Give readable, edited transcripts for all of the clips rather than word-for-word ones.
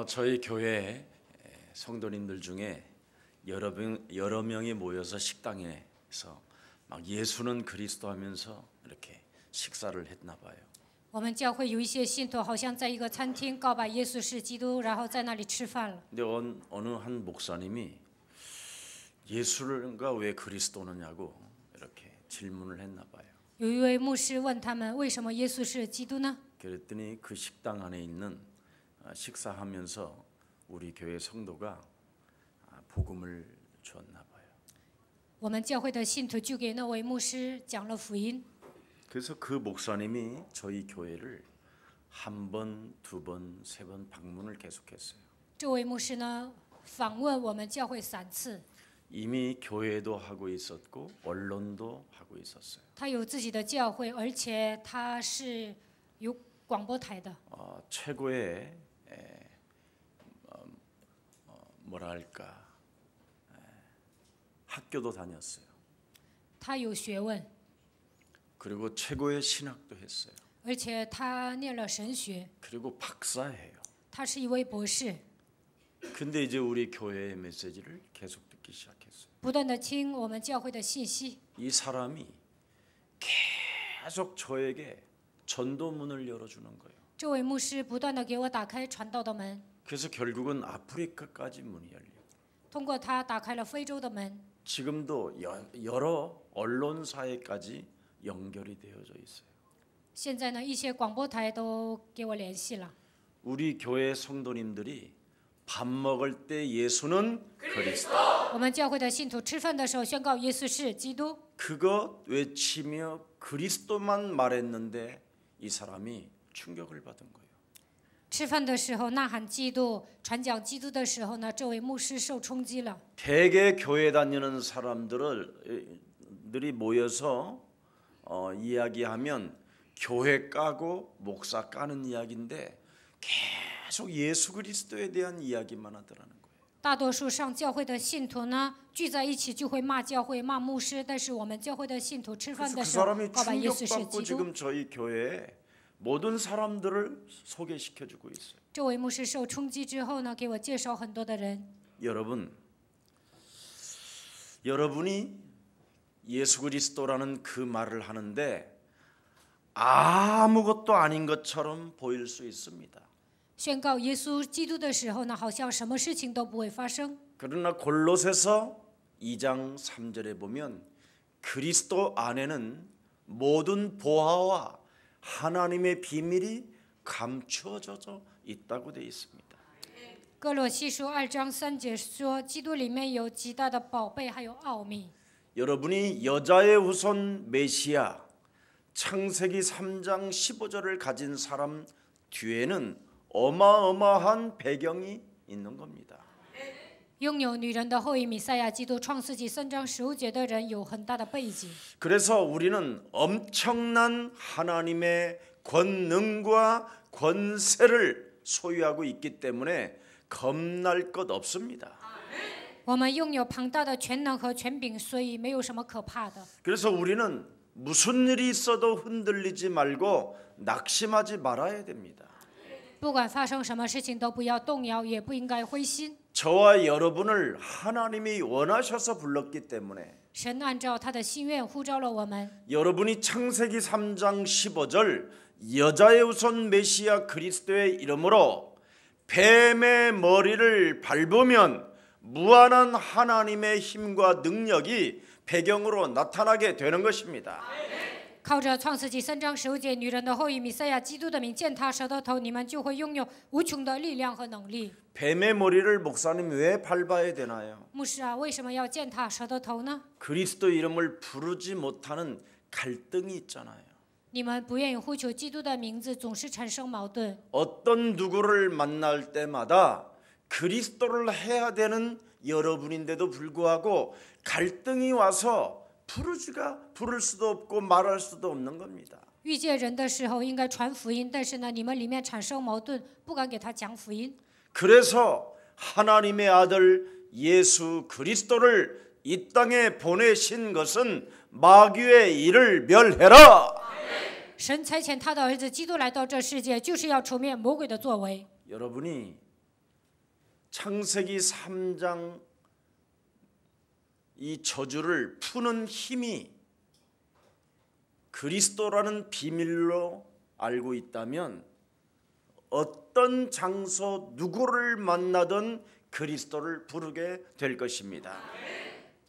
저희 교회 성도님들 중에 여러 명이 모여서 식당에서 막 예수는 그리스도 하면서 이렇게 식사를 했나 봐요. 我们教会有一些信徒好像在一个餐厅告白耶稣是基督，然后在那里吃饭了。 근데 어느 한 목사님이 예수가 왜 그리스도느냐고 이렇게 질문을 했나 봐요. 有一位牧师问他们为什么耶稣是基督呢？ 그랬더니 그 식당 안에 있는 식사하면서 우리 교회 성도가 복음을 줬나 봐요. 我们教会的信徒就给那位牧师讲了福音。 그래서 그 목사님이 저희 교회를 한 번, 두 번, 세 번 방문을 계속했어요. 这位牧师呢，访问我们教会3次。 이미 교회도 하고 있었고 언론도 하고 있었어요. 他有自己的教会，而且他是有广播台的。 최고의 뭐랄까 학교도 다녔어요. 他有学问， 그리고 최고의 신학도 했어요. 而且他念了神学， 그리고 박사예요. 他是一位博士。 근데 이제 우리 교회의 메시지를 계속 듣기 시작했어요. 不断的听我们教会的信息， 이 사람이 계속 저에게 전도문을 열어주는 거예요. 这位牧师不断的给我打开传道的门， 그래서 결국은 아프리카까지 문이 열리고 通过他打开了非洲的门， 지금도 여러 언론사에까지 연결이 되어져 있어요. 现在呢，一些广播台都给我联系了。 우리 교회 성도님들이 밥 먹을 때 예수는 그리스도 我们教会的信徒吃饭的时候宣告耶稣是基督， 그것 외치며 그리스도만 말했는데 이 사람이 충격을 받은 거예요. 吃饭的时候呐喊基督，传讲基督的时候呢，这位牧师受冲击了。 대개 교회 다니는 사람들이 모여서 이야기하면 교회 까고 목사 까는 이야기인데 계속 예수 그리스도에 대한 이야기만 하더라는 거예요. 大多数上教会的信徒呢，聚在一起就会骂教会、骂牧师，但是我们教会的信徒吃饭 그래서 的 그 时候 사람이 告白耶稣是 충격받고 基督。 지금 저희 교회에 모든 사람들을 소개시켜주고 있어요. 这位牧师受冲击之后呢，给我介绍很多的人。 여러분이 예수 그리스도라는 그 말을 하는데 아무것도 아닌 것처럼 보일 수 있습니다. 宣告耶稣基督的时候呢，好像什么事情都不会发生。 그러나 골로새서 2장 3절에 보면 그리스도 안에는 모든 보화와 하나님의 비밀이 감추어져 있다고 되어 있습니다. 哥罗西书2章3节说，基督里面有极大的宝贝，还有奥秘。 여러분이 여자의 후손 메시아 창세기 3장 15절을 가진 사람 뒤에는 어마어마한 배경이 있는 겁니다. 拥有女人的后裔弥赛亚基督，创世纪3章15节的人有很大的背景。 그래서 우리는 엄청난 하나님의 권능과 권세를 소유하고 있기 때문에 겁날 것 없습니다. 我们拥有庞大的全能和权柄，所以没有什么可怕的。 그래서 우리는 무슨 일이 있어도 흔들리지 말고 낙심하지 말아야 됩니다. 不管发生什么事情，都不要动摇，也不应该灰心。 저와 여러분을 하나님이 원하셔서 불렀기 때문에 神按照他的心愿呼召了我们。 여러분이 창세기 3장 15절 여자의 후손 메시아 그리스도의 이름으로 뱀의 머리를 밟으면 무한한 하나님의 힘과 능력이 배경으로 나타나게 되는 것입니다. 靠着创世纪3章15节，女人的后裔弥赛亚基督的名践踏舌头头，你们就会拥有无穷的力量和能力。 뱀의 머리를 목사님 왜 밟아야 되나요? 牧师啊，为什么要践踏舌头头呢？ 그리스도 이름을 부르지 못하는 갈등이 있잖아요. 你们不愿意呼求基督的名字，总是产生矛盾。 어떤 누구를 만날 때마다 그리스도를 해야 되는 여러분인데도 불구하고 갈등이 와서 부를 수도 없고 말할 수도 없는 겁니다. 遇见人的时候应该传福音，但是呢，你们里面产生矛盾，不敢给他讲福音。 그래서 하나님의 아들 예수 그리스도를 이 땅에 보내신 것은 마귀의 일을 멸해라. 神差遣他的儿子基督来到这世界，就是要除灭魔鬼的作为。 여러분이 창세기 3장 이 저주를 푸는 힘이 그리스도라는 비밀로 알고 있다면 어떤 장소 누구를 만나든 그리스도를 부르게 될 것입니다.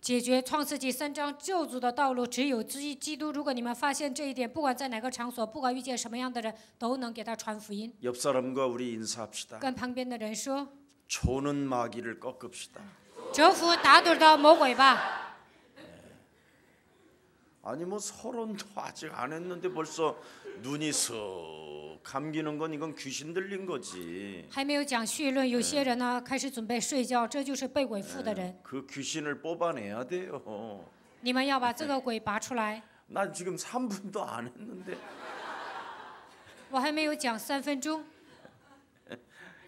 解决创世纪3章救主的道路只有基督。如果你们发现这一点，不管在哪个场所，不管遇见什么样的人，都能给他传福音。 옆 사람과 우리 인사합시다. 跟旁边的人说， 조는 마귀를 꺾읍시다. 折服打盹的魔鬼吧。 아니 뭐 서론도 아직 안 했는데 벌써 눈이 쓱 감기는 건 이건 귀신 들린 거지. 还没有讲绪论，有些人呢开始准备睡觉，这就是被鬼附的人。 그 귀신을 뽑아내야 돼요. 你们要把这个鬼拔出来。 나 지금 3분도 안 했는데. 我还没有讲3分钟。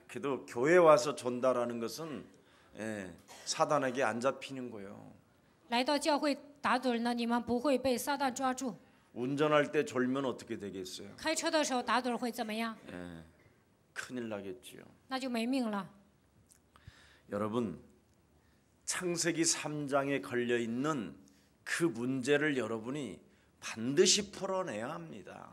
그래도 교회 와서 전달하는 것은 사단에게 안 잡히는 거예요. 来到教会打盹呢，你们不会被撒旦抓住。 운전할 때 졸면 어떻게 되겠어요? 开车的时候打盹会怎么样？ 큰일 나겠지요. 那就没命了。 여러분, 창세기 3장에 걸려 있는 그 문제를 여러분이 반드시 풀어내야 합니다.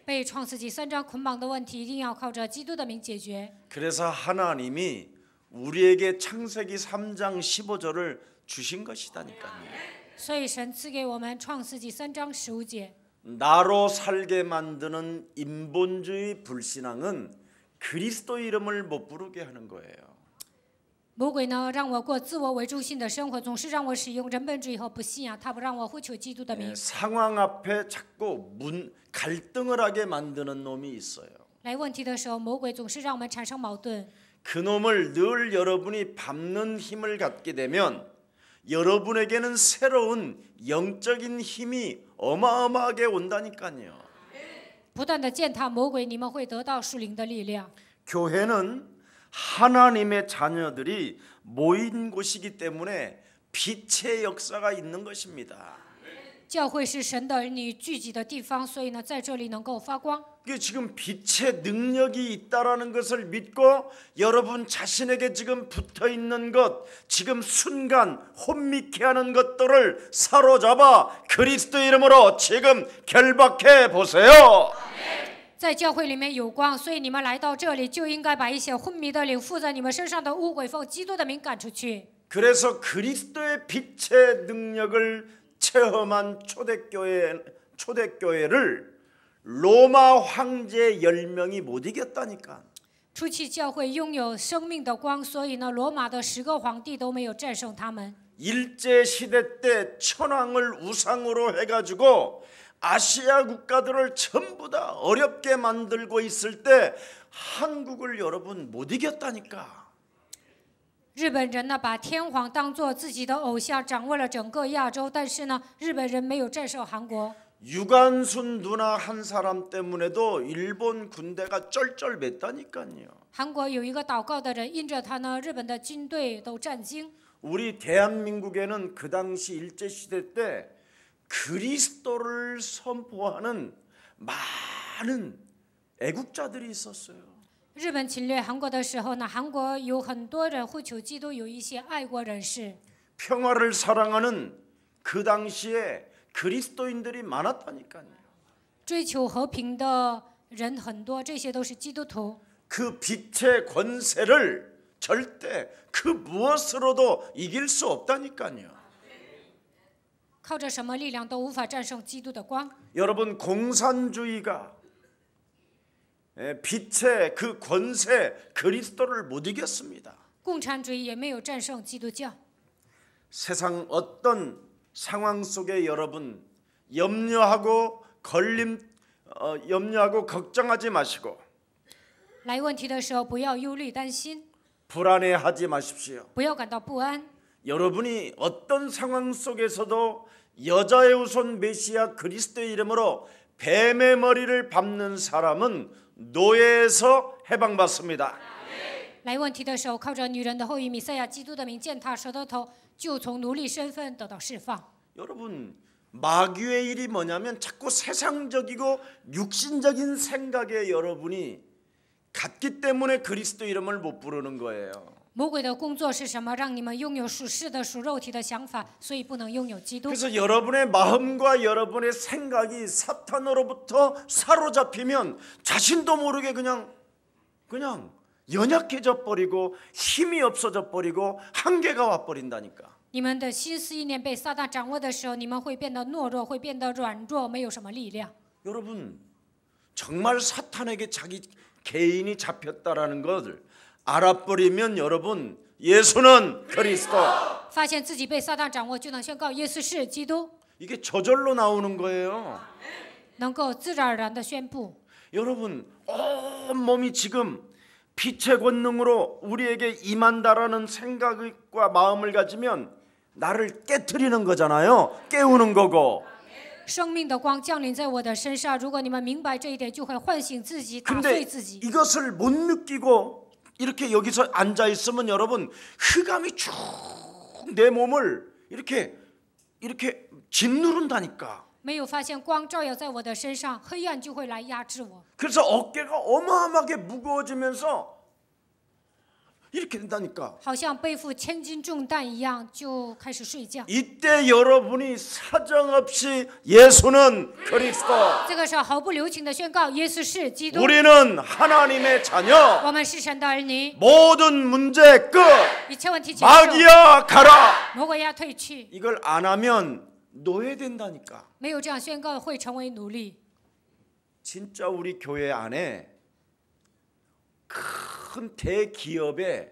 被创世纪3章捆绑的问题，一定要靠着基督的名解决。 그래서 하나님이 우리에게 창세기 3장 15절을 주신 것이다니까요. 所以神赐给我们创世纪3章15节。 나로 살게 만드는 인본주의 불신앙은 그리스도 이름을 못 부르게 하는 거예요. 魔鬼呢，让我过自我为中心的生活，总是让我使用人本主义和不信仰，他不让我呼求基督的名。 상황 앞에 자꾸 갈등을 하게 만드는 놈이 있어요. 来问题的时候，魔鬼总是让我们产生矛盾。 그 놈을 늘 여러분이 밟는 힘을 갖게 되면 여러분에게는 새로운 영적인 힘이 어마어마하게 온다니까요. 不断的践踏魔鬼，你们会得到属灵的力量。 교회는 하나님의 자녀들이 모인 곳이기 때문에 빛의 역사가 있는 것입니다. 教会是神的儿女聚集的地方，所以呢，在这里能够发光。 이게 지금 빛의 능력이 있다라는 것을 믿고 여러분 자신에게 지금 붙어 있는 것, 지금 순간 혼미케 하는 것들을 사로잡아 그리스도 이름으로 지금 결박해 보세요. 在教会里面有光，所以你们来到这里就应该把一些昏迷的灵附在你们身上的污鬼奉基督的名赶出去。 그래서 그리스도의 빛의 능력을 체험한 초대교회를 로마 황제 10명이 못 이겼다니까. 初期教会拥有生命的光，所以呢，罗马的10个皇帝都没有战胜他们。 일제 시대 때 천황을 우상으로 해가지고 아시아 국가들을 전부 다 어렵게 만들고 있을 때 한국을 여러분 못 이겼다니까. 日本人呢，把天皇当作自己的偶像，掌握了整个亚洲，但是呢，日本人没有战胜韩国。 유관순 누나 한 사람 때문에도 일본 군대가 쩔쩔맸다니까요. 韩国有一个祷告的人，因着他呢，日本的军队都战惊。 우리 대한민국에는 그 당시 일제 시대 때 그리스도를 선포하는 많은 애국자들이 있었어요. 日本侵略韩国的时候呢，韩国有很多人呼求基督，有一些爱国人士。 평화를 사랑하는 그 당시에 그리스도인들이 많았다니까요. 追求和平的人很多，这些都是基督徒。 그 빛의 권세를 절대 그 무엇으로도 이길 수 없다니까요. 靠着什么力量都无法战胜基督的光。 여러분 공산주의가 빛의 그 권세 그리스도를 못 이겼습니다. 共产主义也没有战胜基督教。 세상 어떤 상황 속에 여러분 염려하고 걱정하지 마시고 来问题的时候，不要忧虑担心， 불안해하지 마십시오. 不要感到不安。 여러분이 어떤 상황 속에서도 여자의 후손 메시아 그리스도의 이름으로 뱀의 머리를 밟는 사람은 노예에서 해방받습니다. 来问题的时候，靠着女人的后裔弥赛亚基督的名践踏蛇的头，就从奴隶身份得到释放。 여러분 마귀의 일이 뭐냐면 자꾸 세상적이고 육신적인 생각에 여러분이 갖기 때문에 그리스도 이름을 못 부르는 거예요. 魔鬼的工作是什么？让你们拥有属世的、属肉体的想法，所以不能拥有基督。 그래서 여러분의 마음과 여러분의 생각이 사탄으로부터 사로잡히면 자신도 모르게 그냥 연약해져 버리고 힘이 없어져 버리고 한계가 와 버린다니까. 你们的心思意念被撒旦掌握的时候，你们会变得懦弱，会变得软弱，没有什么力量。 여러분 정말 사탄에게 자기 개인이 잡혔다라는 것을 알아버리면 여러분 예수는 그리스도. 发现自己被撒旦掌握，就能宣告耶稣是基督， 이게 저절로 나오는 거예요. 能够自然而然的宣布。 여러분 온몸이 지금 빛의 권능으로 우리에게 임한다라는 생각과 마음을 가지면 나를 깨트리는 거잖아요. 깨우는 거고. 生命的光降临在我的身上，如果你们明白这一点，就会唤醒自己，打 근데 碎自己。 이것을 못 느끼고 이렇게 여기서 앉아 있으면 여러분 흑암이 쭉 내 몸을 이렇게 짓누른다니까. 没有发现光照耀在我的身上，黑暗就会来压制我。 그래서 어깨가 어마어마하게 무거워지면서 이렇게 된다니까. 好像背负千斤重担一样，就开始睡觉。 이때 여러분이 사정없이 예수는 그리스도. 这个时候毫不留情的宣告耶稣是基督， 우리는 하나님의 자녀. 我们是神的儿女， 모든 문제 끝. 一切问题结束， 마귀야 가라. 魔鬼要退去。 이걸 안 하면 노예된다니까. 没有这样宣告，会成为奴隶。 진짜 우리 교회 안에 큰 대기업에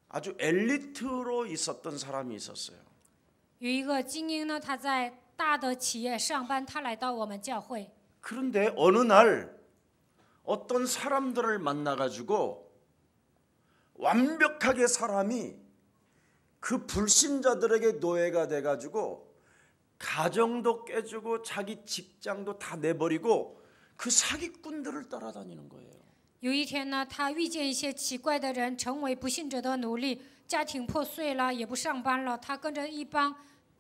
아주 엘리트로 있었던 사람이 있었어요. 有一个精英呢，他在大的企业上班，他来到我们教会。 그런데 어느 날 어떤 사람들을 만나가지고 완벽하게 사람이 그 불신자들에게 노예가 돼가지고 가정도 깨주고 자기 직장도 다 내버리고 그 사기꾼들을 따라다니는 거예요. 有一天呢，他遇见一些奇怪的人，成为不信者的奴隶，家庭破碎了，也不上班了，他跟着一帮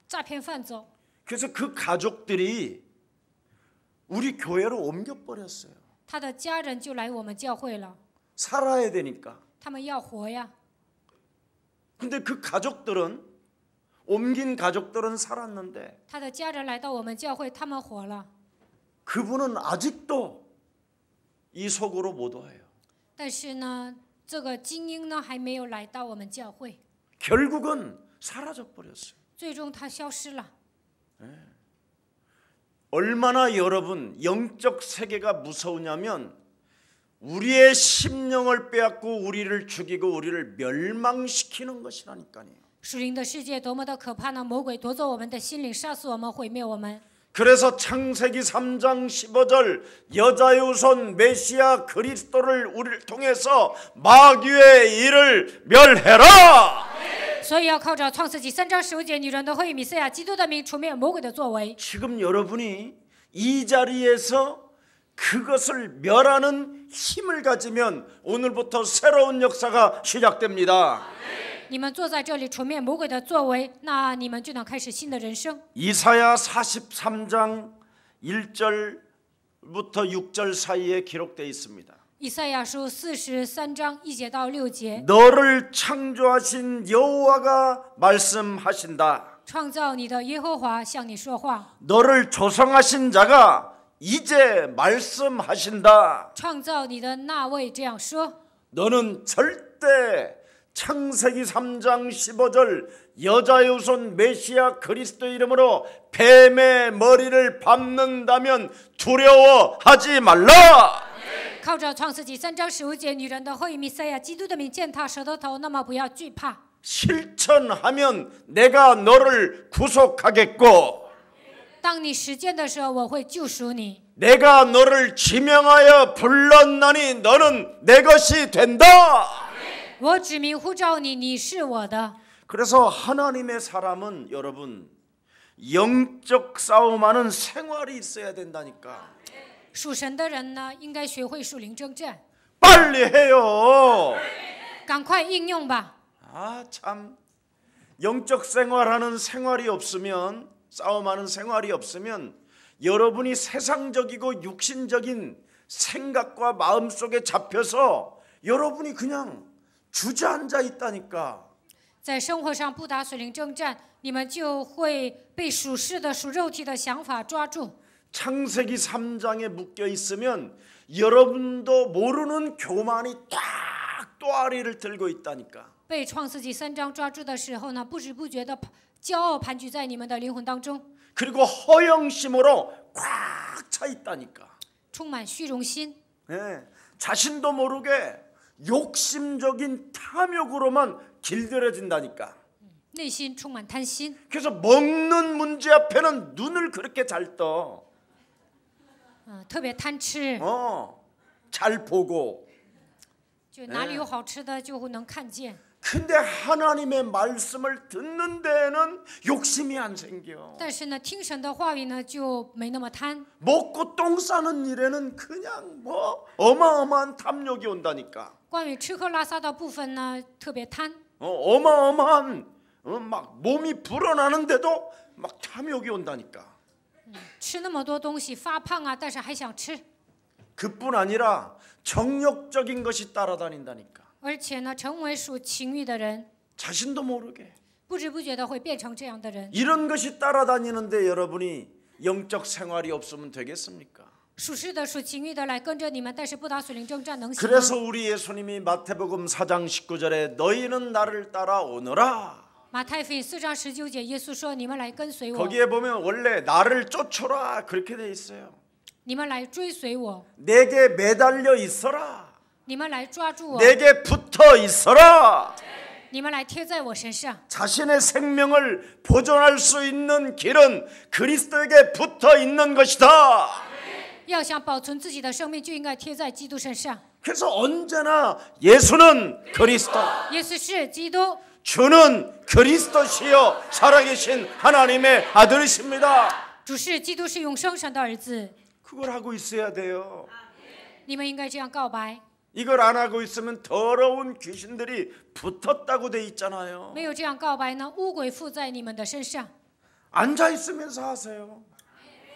诈骗犯走。 그래서 그 가족들이 우리 교회로 옮겨버렸어요. 他的家人就来我们教会了， 살아야 되니까. 他们要活呀。 근데 그 가족들은 옮긴 가족들은 살았는데 他的家人来到我们教会，他们活了， 그분은 아직도 이 속으로 못 와요. 但是呢，这个精英呢还没有来到我们教会， 결국은 사라져 버렸어요. 最终他消失了。 얼마나 여러분 영적 세계가 무서우냐면 우리의 심령을 빼앗고 우리를 죽이고 우리를 멸망시키는 것이라니까요. 属灵的世界多么的可怕呢？魔鬼夺走我们的心灵，杀死我们，毁灭我们。 그래서 창세기 3장 15절 여자의 후손 메시아 그리스도를 우리를 통해서 마귀의 일을 멸해라. 所以要靠着创世纪3章15节，女人的会以米赛亚基督的名除灭魔鬼的作为。 지금 여러분이 이 자리에서 그것을 멸하는 힘을 가지면 오늘부터 새로운 역사가 시작됩니다. 你们坐在这里除灭魔鬼的作为，那你们就能开始新的人生。 이사야 43장 1절부터 6절 사이에 기록되어 있습니다. 以赛亚书43章1节到6节， 너를 창조하신 여호와가 말씀하신다. 创造你的耶和华向你说话， 너를 조성하신 자가 이제 말씀하신다. 创造你的那位这样说： 너는 절대 창세기 3장 15절 여자의 후손 메시아 그리스도 이름으로 뱀의 머리를 밟는다면 두려워하지 말라. 靠着创世纪3章15节，女人的会以米赛亚基督的名践踏舌头头，那么不要惧怕。 실천하면 내가 너를 구속하겠고 当你实践的时候，我会救赎你。 내가 너를 지명하여 불렀나니 너는 내 것이 된다. 我指名呼召你，你是我的。 그래서 하나님의 사람은 여러분 영적 싸움하는 생활이 있어야 된다니까. 属神的人呢，应该学会属灵征战， 빨리 해요. 赶快应用吧。 아, 참 영적 생활하는 생활이 없으면 싸움하는 생활이 없으면 여러분이 세상적이고 육신적인 생각과 마음 속에 잡혀서 여러분이 그냥 주저앉아 있다니까. 在生活上不打属灵征战，你们就会被属世的、属肉体的想法抓住。 창세기 3장에 묶여 있으면 여러분도 모르는 교만이 딱 또아리를 들고 있다니까. 被创世纪3章抓住的时候呢，不知不觉的骄傲盘踞在你们的灵魂当中， 그리고 허영심으로 꽉 차 있다니까. 充满虚荣心， 예, 자신도 모르게 욕심적인 탐욕으로만 길들여진다니까. 内心充满贪心。 그래서 먹는 문제 앞에는 눈을 그렇게 잘 떠. 特别贪吃， 잘 보고. 就哪里有好吃的就能看见。 근데 하나님의 말씀을 듣는 데에는 욕심이 안 생겨. 但是呢，听神的话语呢，就没那么贪。 먹고 똥 싸는 일에는 그냥 뭐 어마어마한 탐욕이 온다니까. 关于吃喝拉撒的部分呢，特别贪， 어마어마한 막 몸이 불어나는데도 막 탐욕이 온다니까. 吃那么多东西发胖啊，但是还想吃， 그뿐 아니라 정욕적인 것이 따라다닌다니까. 而且呢，成为属情欲的人， 자신도 모르게 不知不觉的会变成这样的人。 이런 것이 따라다니는데 여러분이 영적 생활이 없으면 되겠습니까? 属世的、属情欲的来跟着你们，但是不打属灵征战能行吗？ 그래서 우리 예수님이 마태복음 4장 19절에 너희는 나를 따라오너라. 马太福音4章19节，耶稣说：“你们来跟随我， 거기에 보면 원래 나를 쫓아라 그렇게 돼 있어요. 你们来追随我， 내게 매달려 있어라. 你们来抓住我， 내게 붙어 있어라. 你们来贴在我身上。 자신의 생명을 보존할 수 있는 길은 그리스도에게 붙어 있는 것이다. 要想保存自己的生命，就应该贴在基督身上。 그래서 언제나 예수는 그리스도, 耶稣是基督， 주는 그리스도시요 살아계신 하나님의 아들이십니다. 主是基督，是永生神的儿子。 그걸 하고 있어야 돼요. 你们应该这样告白。 이걸 안 하고 있으면 더러운 귀신들이 붙었다고 돼 있잖아요. 没有这样告白呢，污鬼附在你们的身上。 앉아 있으면서 하세요.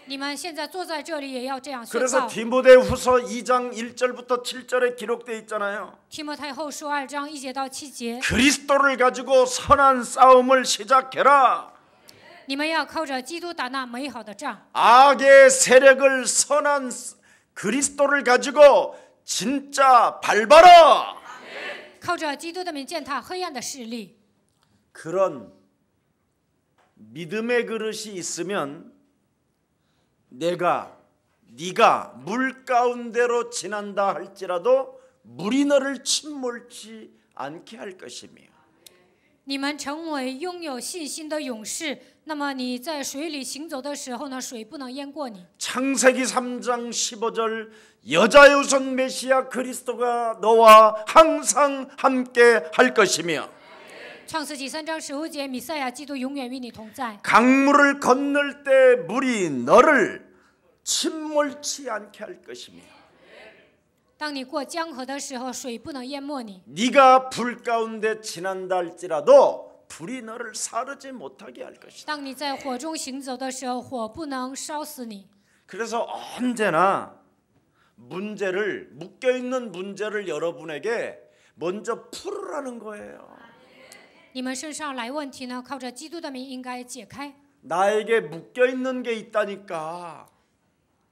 你们现在坐在这里，也要这样宣 그래서 告。 디모데후서 2장 1절부터 7절에 기록돼 있잖아요. 提摩太后书2章1节到7节， 그리스도를 가지고 선한 싸움을 시작해라. 你们要靠着基督打那美好的仗， 악의 세력을 선한 그리스도를 가지고 진짜 밟아라. 靠着基督的名践踏黑暗的势力。 그런 믿음의 그릇이 있으면 네가 물 가운데로 지난다 할지라도 물이 너를 침몰치 않게 할 것이며 你们成为拥有信心的勇士，那么你在水里行走的时候呢，水不能淹过你。 창세기 3장 15절 여자의 우선 메시아 그리스도가 너와 항상 함께 할 것이며 创世纪3章15节，弥赛亚基督永远与你同在。 강물을 건널 때 물이 너를 침몰치 않게 할 것이며 当你过江河的时候，水不能淹没你。 네가 불 가운데 지난다 할지라도 불이 너를 사르지 못하게 할 것이다. 当你在火中行走的时候，火不能烧死你。 그래서 언제나 묶여있는 문제를 여러분에게 먼저 풀으라는 거예요. 你们身上来问题呢，靠着基督的名应该解开。 나에게 묶여있는 게 있다니까.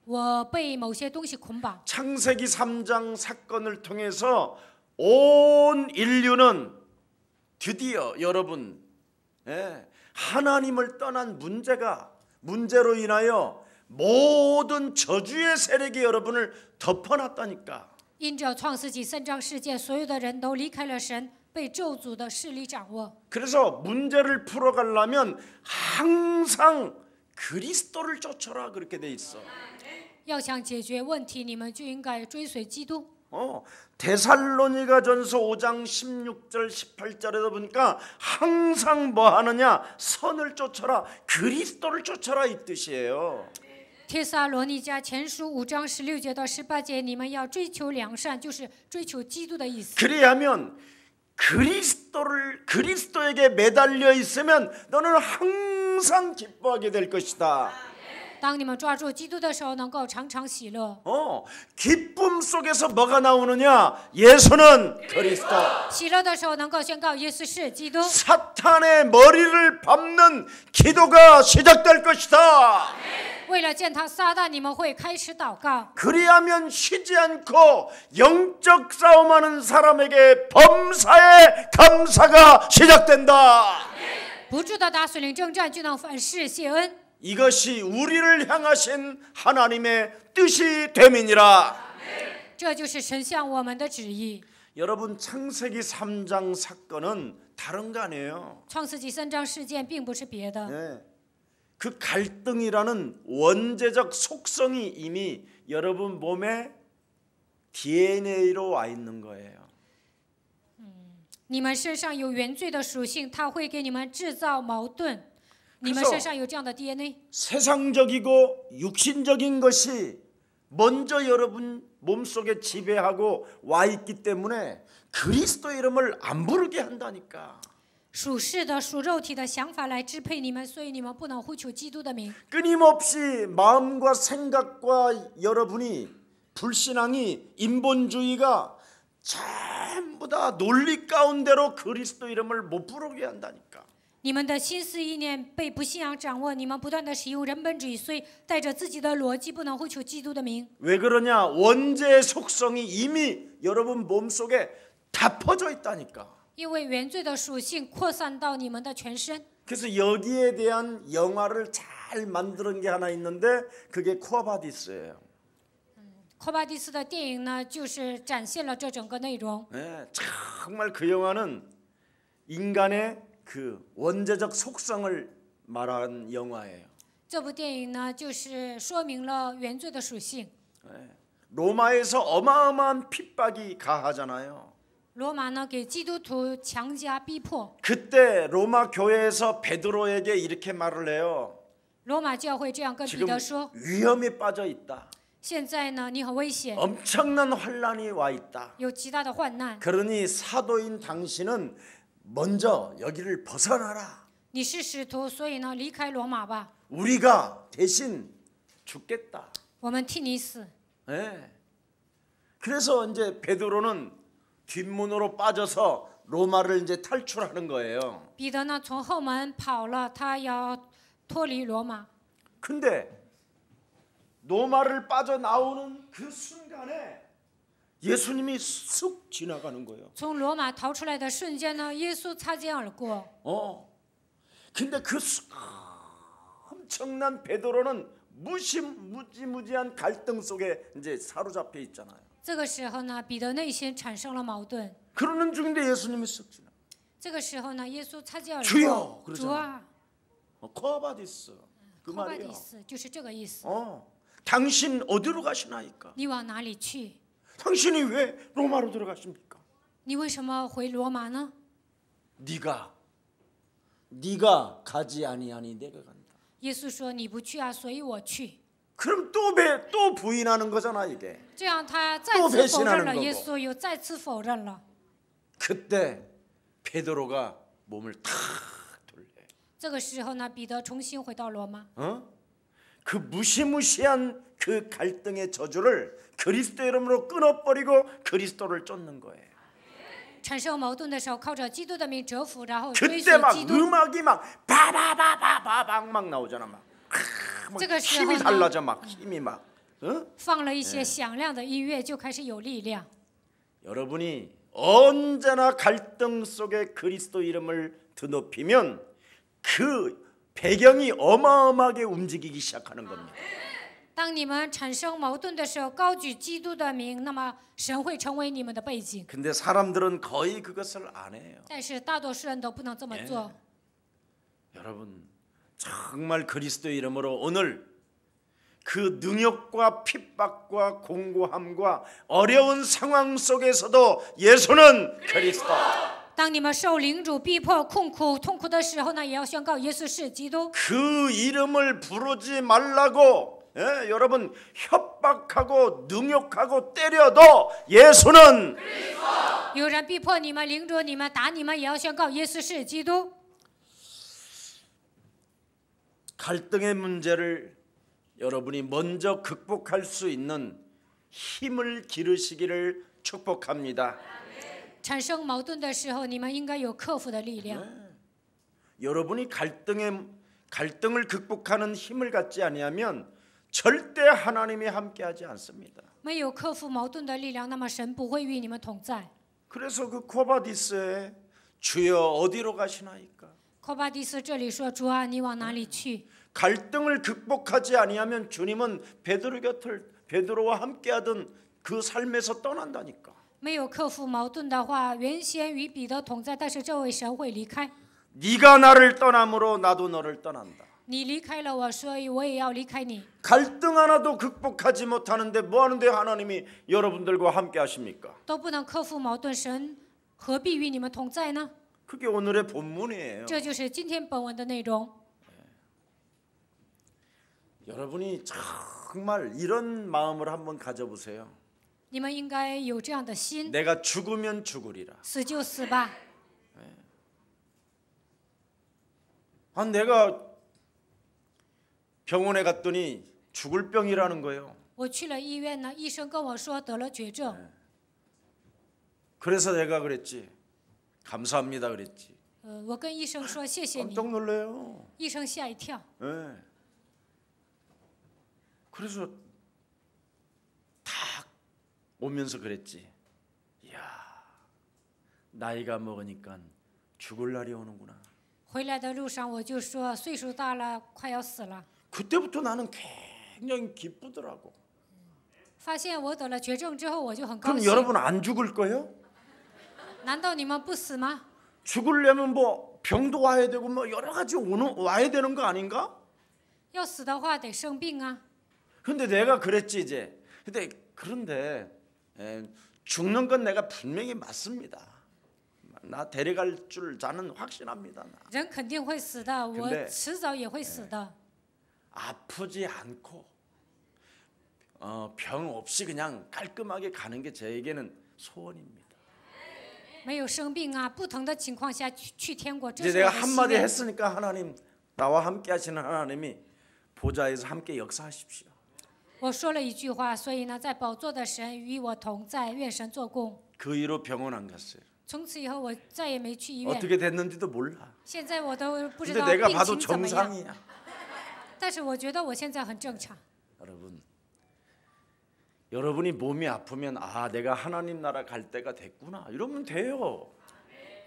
我被某些东西捆绑。 창세기 3장 사건을 통해서 온 인류는 드디어 여러분 하나님을 떠난 문제로 인하여 모든 저주의 세력이 여러분을 덮어놨다니까. 因着创世纪3章事件，所有的人都离开了神，被咒诅的势力掌握。 그래서 문제를 풀어가려면 항상 그리스도를 쫓아라 그렇게 돼 있어. 要想解决问题，你们就应该追随基督。 데살로니가전서 5장 16절 18절에도 보니까 항상 뭐 하느냐 선을 쫓아라 그리스도를 쫓아라 이 뜻이에요. 帖撒罗尼迦前书5章16节到18节，你们要追求良善，就是追求基督的意思。 그래야면 그리스도에게 매달려 있으면 너는 항상 기뻐하게 될 것이다. 当你们抓住基督的时候，能够常常喜乐。 기쁨 속에서 뭐가 나오느냐? 예수는 그리스도. 喜乐的时候，能够宣告耶稣是基督。 사탄의 머리를 밟는 기도가 시작될 것이다. 为了践踏撒旦，你们会开始祷告。 그리하면 쉬지 않고 영적 싸움하는 사람에게 범사의 감사가 시작된다. 不住的打属灵征战，就能凡事谢恩。 이것이 우리를 향하신 하나님의 뜻이 됨이니라. 这就是神向我们的旨意。 여러분 창세기 3장 사건은 다른 거 아니에요. 创世纪3章事件并不是别的， 네. 그 갈등이라는 원죄적 속성이 이미 여러분 몸에 DNA로 와 있는 거예요. 你们身上有原罪的属性，它会给你们制造矛盾。你们身上有这样的 DNA。 세상적이고 육신적인 것이 먼저 여러분 몸속에 지배하고 와 있기 때문에 그리스도 이름을 안 부르게 한다니까. 属世的、属肉体的想法来支配你们，所以你们不能呼求基督的名。 끊임없이 마음과 생각과 여러분이 불신앙이 인본주의가 전부 다 논리 가운데로 그리스도 이름을 못 부르게 한다니까. 你们的心思意念被不信仰掌握，你们不断的使用人本主义，所以带着自己的逻辑，不能呼求基督的名。 왜 그러냐? 원죄의 속성이 이미 여러분 몸속에 다 퍼져 있다니까. 因为原罪的属性扩散到你们的全身。 그래서 여기에 대한 영화를 잘 만드는 게 하나 있는데 그게 코아바디스예요. 科巴蒂斯的电影呢，就是展现了这整个内容。 네, 정말 그 영화는 인간의 그 원죄적 속성을 말한 영화예요. 这部电影呢，就是说明了原罪的属性。 네, 로마에서 어마어마한 핍박이 가하잖아요. 罗马呢，给基督徒强加逼迫。 그때 로마 교회에서 베드로에게 이렇게 말을 해요. 罗马教会这样跟彼 지금 得说 위험에 빠져 있다. ：“现在呢，你很危险， 엄청난 환란이 와 있다. 有极大的患难。 그러니 사도인 당신은 먼저 여기를 벗어나라. 你是使徒，所以呢，离开罗马吧， 우리가 대신 죽겠다. 我们替你死。 네. 그래서 이제 베드로는 뒷문으로 빠져서 로마를 이제 탈출하는 거예요. 彼得呢，从后门跑了，他要脱离罗马。 근데 로마를 빠져나오는 그 순간에 예수님이 쑥 지나가는 거예요. 从罗马逃出来的瞬间呢，耶稣擦肩而过。 근데 그 엄청난 베드로는 무지무지한 갈등 속에 이제 사로잡혀 있잖아요. 这个时候呢，彼得内心产生了矛盾。 그러는 중인데 예수님이 쑥 지나. 这个时候呢，耶稣擦肩而 주여 过。主啊， 코아바디스 그 科巴蒂 말이에요. 斯就是这个意思。 당신 어디로 가시나이까? 你往哪里去？ 당신이 왜 로마로 들어가십니까? 你为什么回罗马呢？ 네가 가지 아니하니 내가 간다. 耶稣说：“你不去啊，所以我去。 그럼 또 부인하는 거잖아 이게. ”这样他再次否认了，耶稣又再次否认了。 그때 베드로가 몸을 탁 돌려. 这个时候呢，彼得重新回到罗马。 그 무시무시한 그 갈등의 저주를 그리스도 이름으로 끊어버리고 그리스도를 쫓는 거예요. 产生矛盾的时候，靠着基督的名折服，然后追 그때 随 막 基督。 음악이 막 바바바바바박 막 나오잖아 막. 힘이 달라져 막 힘이 막. 放了一些响亮的音乐，就开始有力量。 여러분이 언제나 갈등 속에 그리스도 이름을 드높이면 그 배경이 어마어마하게 움직이기 시작하는 겁니다. 当你们产生矛盾的时候，高举基督的名，那么神会成为你们的背景。 근데 사람들은 거의 그것을 안 해요. 但是大多数人都不能这么做。 여러분 정말 그리스도 이름으로 오늘 그 능욕과 핍박과 공고함과 어려운 상황 속에서도 예수는 그리스도. 当你们受领主逼迫、痛苦的时候呢，也要宣告耶稣是基督。 그 이름을 부르지 말라고 여러분 협박하고 능욕하고 때려도 예수는 有人逼迫你们、领主你们、打你们，也要宣告耶稣是基督。 갈등의 문제를 여러분이 먼저 극복할 수 있는 힘을 기르시기를 축복합니다. 产生矛盾的时候，你们应该有克服的力量。 여러분이 갈등을 극복하는 힘을 갖지 아니하면 절대 하나님이 함께하지 않습니다. 没有克服矛盾的力量，那么神不会与你们同在。 그래서 그 코바디스에 주여 어디로 가시나이까? 寇巴迪斯这里说：“主啊，你往哪里去？” 갈등을 극복하지 아니하면 주님은 베드로와 함께하던 그 삶에서 떠난다니까. 没有克服矛盾的话，原先与彼得同在，但是这位神会离开。 네가 나를 떠남으로 나도 너를 떠난다. 你离开了我，所以我也要离开你。 갈등 하나도 극복하지 못하는데 뭐 하는데 하나님이 여러분들과 함께 하십니까? 都不能克服矛盾，神何必与你们同在呢？ 그게 오늘의 본문이에요. 这就是今天本文的内容。 여러분이 정말 이런 마음을 한번 가져보세요. 你们应该有这样的心， 내가 죽으면 죽으리라. 死就死吧。 내가 병원에 갔더니 죽을 병이라는 거예요. 我去了医院呢，医生跟我说得了绝症， 그래서 내가 그랬지. 감사합니다 그랬지. 我跟医生说谢谢你， 깜짝 놀래요. 医生吓一跳。 네. 그래서 탁 오면서 그랬지. 이야, 나이가 먹으니까 죽을 날이 오는구나. 回来的路上我就说岁数大了，快要死了。 그때부터 나는 굉장히 기쁘더라고. 发现我得了绝症之后，我就很高 그럼 兴。 여러분 안 죽을 거예요? 难道你们不死吗？ 죽으려면 뭐 병도 와야 되고 뭐 여러 가지 와야 되는 거 아닌가? 要死的话得生病啊。 근데 내가 그랬지 이제. 그런데 죽는 건 내가 분명히 맞습니다. 나 데려갈 줄 저는 확신합니다. 人肯定会死的，我迟早也会死的。 아프지 않고 병 없이 그냥 깔끔하게 가는 게 저에게는 소원입니다. 没有生病啊，不疼的情况下去天国，这 이제 是 내가 我的 한마디 心愿。 했으니까 하나님 나와 함께 하시는 하나님이 보좌에서 함께 역사하십시오. 我说了一句话，所以呢，在宝座的神与我同在，愿神做工。 그 이후로 병원 안 갔어요. 从此以后，我再也没去医院。 어떻게 됐는지도 몰라. 现在我都不知 근데 道 내가 病 봐도 情怎么样， 정상이야. 但是我觉得我现在很正常。 여러분이 몸이 아프면 내가 하나님 나라 갈 때가 됐구나 이러면 돼요.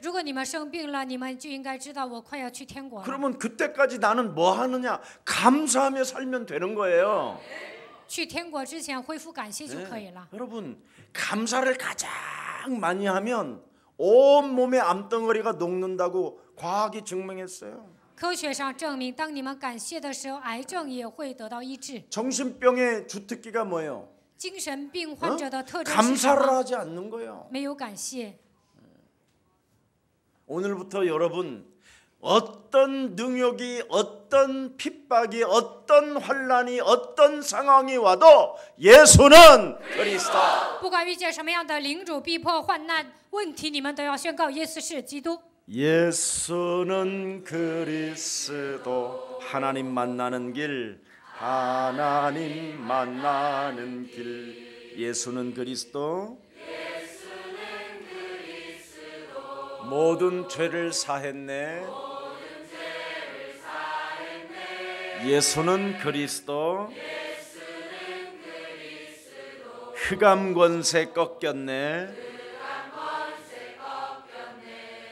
如果你们生病了，你们就应该知道我快要去天国了。 그러면 그때까지 나는 뭐 하느냐? 감사하며 살면 되는 거예요. 去天国之前恢复感谢就可以了。 여러분 감사를 가장 많이 하면 온 몸의 암덩어리가 녹는다고 과학이 증명했어요. 科学上证明，当你们感谢的时候，癌症也会得到医治。 정신병의 주특기가 뭐예요? 精神病患者的特征是什 감사를 么？ 하지 않는 거예요. 没有感谢。 오늘부터 여러분 어떤 능욕이 어떤 핍박이 어떤 환란이 어떤 상황이 와도 예수는 그리스도. 不管遇见什么样的凌辱、逼迫、患难问题，你们都要宣告耶稣是基督。 예수는 그리스도. 하나님 만나는 길 하나님 만나는 길. 예수는 그리스도. 모든 죄를 사했네. 예수는 그리스도. 흑암 권세 꺾였네.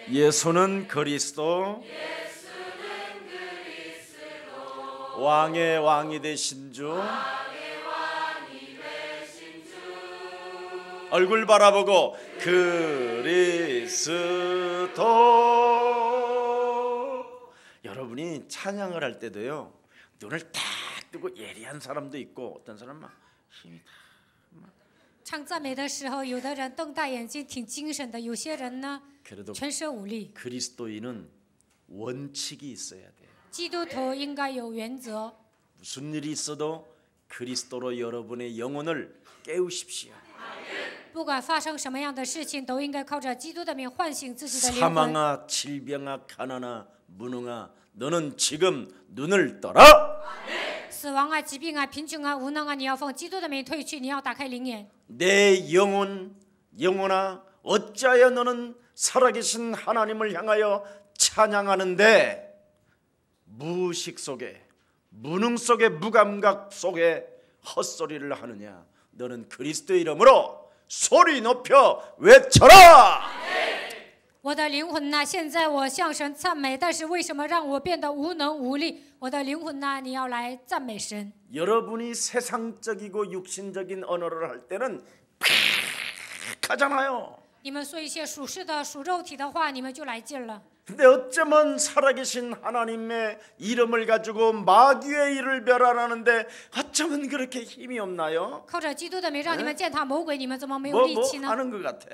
예수는 그리스도. 왕의 왕이 되신 주. 얼굴 바라보고 그리스도. 여러분이 찬양을 할 때도요 눈을 딱 뜨고 예리한 사람도 있고 어떤 사람은 막 힘이 다 唱赞美的时候，有的人瞪大眼睛，挺精神的；有些人呢， 그래도 全身无力。 그리스도인은 원칙이 있어야 돼요. 基督徒应该有原则， 무슨 일이 있어도 그리스도로 여러분의 영혼을 깨우십시오. 不管发生什么样的事情，都应该靠着基督的名唤醒自己的灵魂。 사망아 질병아 가난아 무능아 너는 지금 눈을 떠라. 死亡啊、疾病啊、贫穷啊、无能啊，你要奉基督的名退去，你要打开灵眼。 내 영혼아 어찌하여 너는 살아계신 하나님을 향하여 찬양하는데 무의식 속에 무능 속에 무감각 속에 헛소리를 하느냐. 너는 그리스도의 이름으로 소리 높여 외쳐라. 我的灵魂呐，现在我向神赞美，但是为什么让我变得无能无力？我的灵魂呐，你要来赞美神。 여러분이 세상적이고 육신적인 언어를 할 때는 하잖아요. 你们说一些属世的、属肉体的话，你们就来劲了。 근데 어쩌면 살아계신 하나님의 이름을 가지고 마귀의 일을 멸하라는데 어쩌면 그렇게 힘이 없나요? 靠着基督的名让你们践踏魔鬼，你们怎么没有 뭐 力气呢？ 하는 것 같아.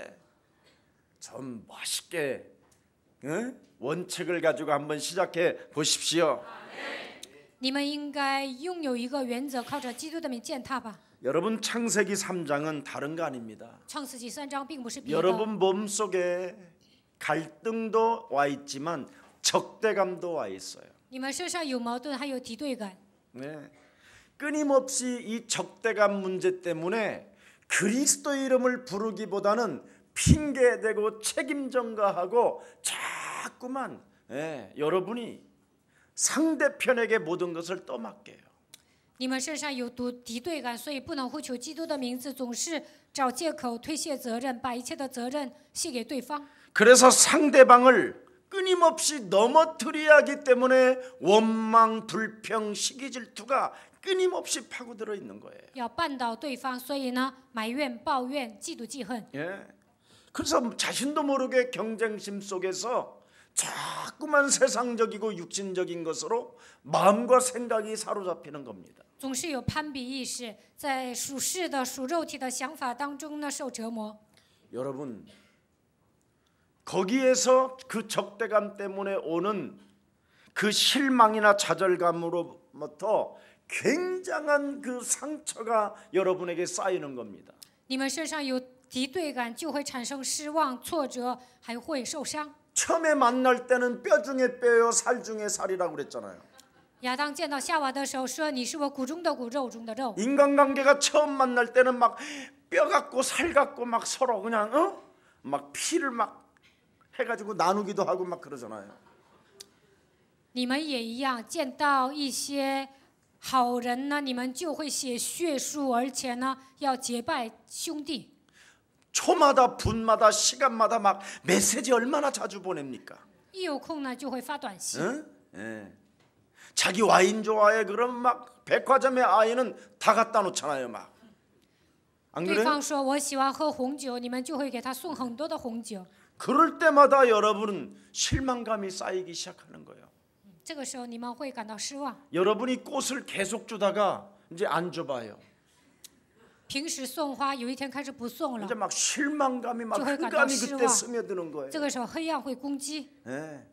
좀 멋있게 원칙을 가지고 한번 시작해 보십시오. 你们应该拥有一个原则，靠着基督的名践踏吧。 여러분 창세기 3장은 다른 거 아닙니다. 创世纪3章并不是别的， 여러분 몸속에 갈등도 와 있지만 적대감도 와 있어요. 你们身上有矛盾，还有敌对感。 네. 끊임없이 이 적대감 문제 때문에 그리스도의 이름을 부르기보다는 핑계대고 책임 전가하고 자꾸만 여러분이 상대편에게 모든 것을 떠맡겨요. 你们身上有敌对感，所以不能呼求基督的名字，总是找借口推卸责任，把一切的责任卸给对方。 그래서 상대방을 끊임없이 넘어뜨려야 하기 때문에 원망, 불평, 시기 질투가 끊임없이 파고들어 있는 거예요. 要绊倒对方，所以呢，埋怨、抱怨、嫉妒、记恨。 예. 그래서 자신도 모르게 경쟁심 속에서 자꾸만 세상적이고 육신적인 것으로 마음과 생각이 사로잡히는 겁니다. 总是有攀比意识，在属世的、属肉体的想法当中呢，受折磨。 여러분, 거기에서 그 적대감 때문에 오는 그 실망이나 좌절감으로부터 굉장한 그 상처가 여러분에게 쌓이는 겁니다. 你们身上有敌对感，就会产生失望、挫折，还会受伤。 처음에 만날 때는 뼈 중에 뼈요 살 중에 살이라고 그랬잖아요. 亚当见到夏娃的时候说：“你是我骨中的骨，肉中的肉。” 인간관계가 처음 만날 때는 막 뼈 같고 살 같고 막 서로 그냥 막 피를 막 해가지고 나누기도 하고 막 그러잖아요. 你们也一样，见到一些好人呢，你们就会写血书，而且呢，要结拜兄弟。 초마다 분마다 시간마다 막 메시지 얼마나 자주 보냅니까? 一有空呢，就会发短信。 예. 자기 와인 좋아해 그럼 막 백화점에 아이는 다 갖다 놓잖아요 막. 안 对 그래요? 方说我喜欢喝红酒，你们就会给他送很多的红酒。 그럴 때마다 여러분은 실망감이 쌓이기 시작하는 거예요. 这个时候你们会感到失望。 여러분이 꽃을 계속 주다가 이제 안 줘봐요. 平时送花，有一天开始不送了 이제 ， 막 실망감이 막 저 회가 흑암이 더 그때 싫어. 스며드는 거예요. 这个时候黑暗会攻击。 예.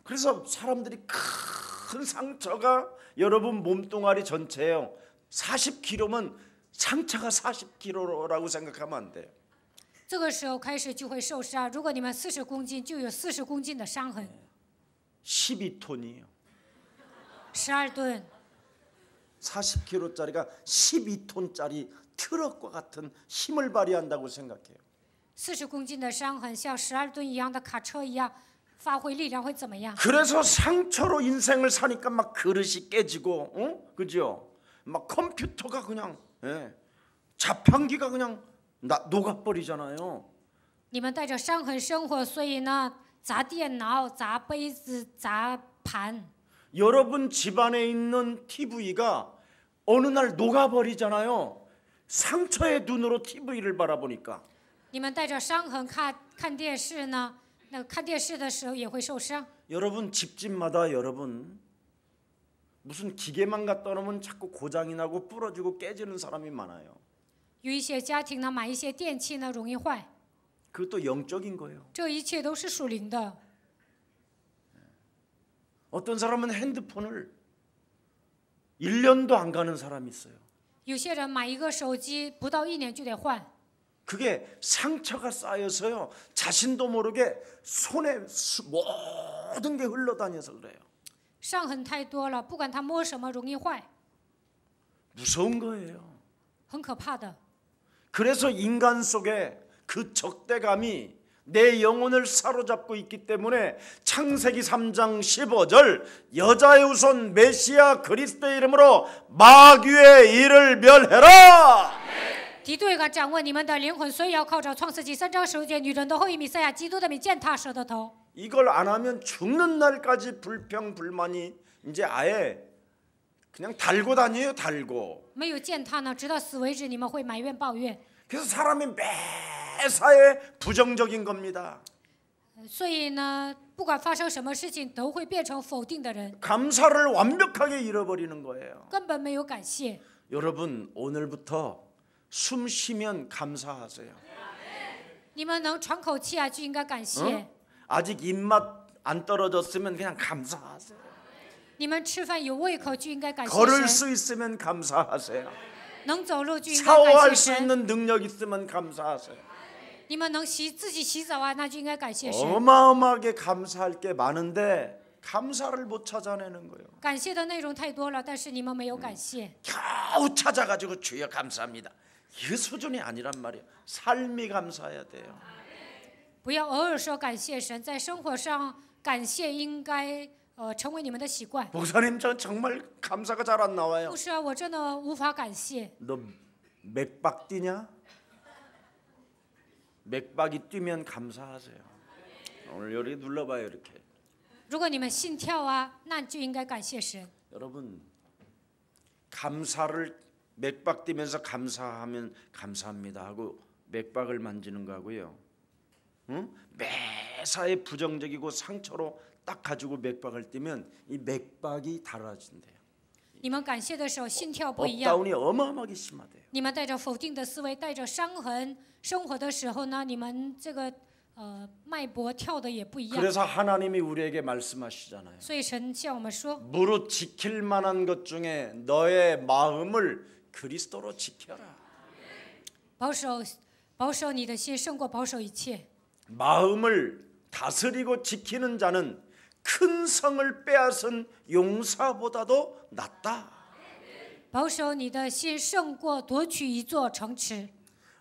그래서 사람들이 큰 상처가 여러분 몸뚱아리 전체예요. 40kg면 상처가 40kg라고 생각하면 안 돼요. 这个时候开始就会受伤。如果你们40公斤，就有40公斤的伤痕。 12톤이에요. 12吨， 40kg짜리가 12톤짜리 트럭과 같은 힘을 발휘한다고 생각해요. 40公斤的伤痕像12吨一样的卡车一样，发挥力量会怎么样？ 그래서 상처로 인생을 사니까 막 그릇이 깨지고, 그죠? 막 컴퓨터가 그냥, 자판기가 그냥 녹아버리잖아요. 你们带着伤痕生活，所以呢，砸电脑、砸杯子、砸盘。 여러분 집안에 있는 TV가 어느 날 녹아버리잖아요. 상처의 눈으로 TV를 바라보니까. 你们带着伤痕看电视呢，那看电视的时候也会受伤。 여러분 집집마다 여러분 무슨 기계만 갖다 놓으면 자꾸 고장이 나고 부러지고 깨지는 사람이 많아요. 有一些家庭呢，买一些电器呢容易坏， 그것도 영적인 거예요. 这一切都是属灵的。 어떤 사람은 핸드폰을 1년도 안 가는 사람이 있어요. 有些人买一个手机不到1年就得换， 그게 상처가 쌓여서요. 자신도 모르게 손에 모든 게 흘러다녀서 그래요. 伤痕太多了，不管他摸什么容易坏， 무서운 거예요. 很可怕的。 그래서 인간 속에 그 적대감이 내 영혼을 사로잡고 있기 때문에 창세기 3장 15절 여자의 후손 메시아 그리스도의 이름으로 마귀의 일을 멸해라. 敌对敢掌握你们的灵魂，所以要靠着创世纪3章15节女人的后裔弥赛亚基督的名践踏蛇的头。 이걸 안 하면 죽는 날까지 불평불만이 이제 아예 그냥 달고 다녀요. 달고. 没有践踏呢，直到死为止，你们会埋怨抱怨。 그래서 사람이 매사에 부정적인 겁니다. 所以呢，不管发生什么事情，都会变成否定的人， 감사를 완벽하게 잃어버리는 거예요. 根本没有感谢。 여러분 오늘부터 숨 쉬면 감사하세요. 你们能喘口气啊，就应该感谢。 어? 아직 입맛 안 떨어졌으면 그냥 감사하세요. 你们吃饭有胃口，就应该感谢 걸을 神。 수 있으면 감사하세요. 能走路就应该 샤워할 感 수 谢神。 있는 능력 있으면 감사하세요. 你们能自己洗澡啊，那就应该感谢神。 어마어마하게 감사할 게 많은데 감사를 못 찾아내는 거예요. 感谢的内容太多了，但是你们没有感谢。 겨우 찾아가지고 주여 감사합니다. 이 수준이 아니란 말이에요. 삶이 감사해야 돼요. 不要偶尔说感谢神，在生活上感谢应该成为你们的习惯。 목사님 저 정말 감사가 잘 안 나와요. 不是啊，我真的无法感谢。 너 맥박 뛰냐? 맥박이 뛰면 감사하세요. 오늘 여기 눌러봐요 이렇게. 如果你们心跳啊，那就应该感谢神。 여러분 감사를 맥박 뛰면서 감사하면 감사합니다 하고 맥박을 만지는 거하고요. 응? 매사에 부정적이고 상처로 딱 가지고 맥박을 뛰면 이 맥박이 달라진대요. 你们感谢的时候，心跳不一样。 업다운이 어마어마하게 심하대요. 你们带着否定的思维，带着伤痕生活的时候呢，你们这个脉搏跳的也不一样。 그래서 하나님이 우리에게 말씀하시잖아요. 所以神向我们说， 무릇 지킬 만한 것 중에 너의 마음을 그리스도로 지켜라. 保守你的心胜过保守一切。 마음을 다스리고 지키는 자는 큰 성을 빼앗은 용사보다도 낫다. 保守你的心胜过夺取一座城池。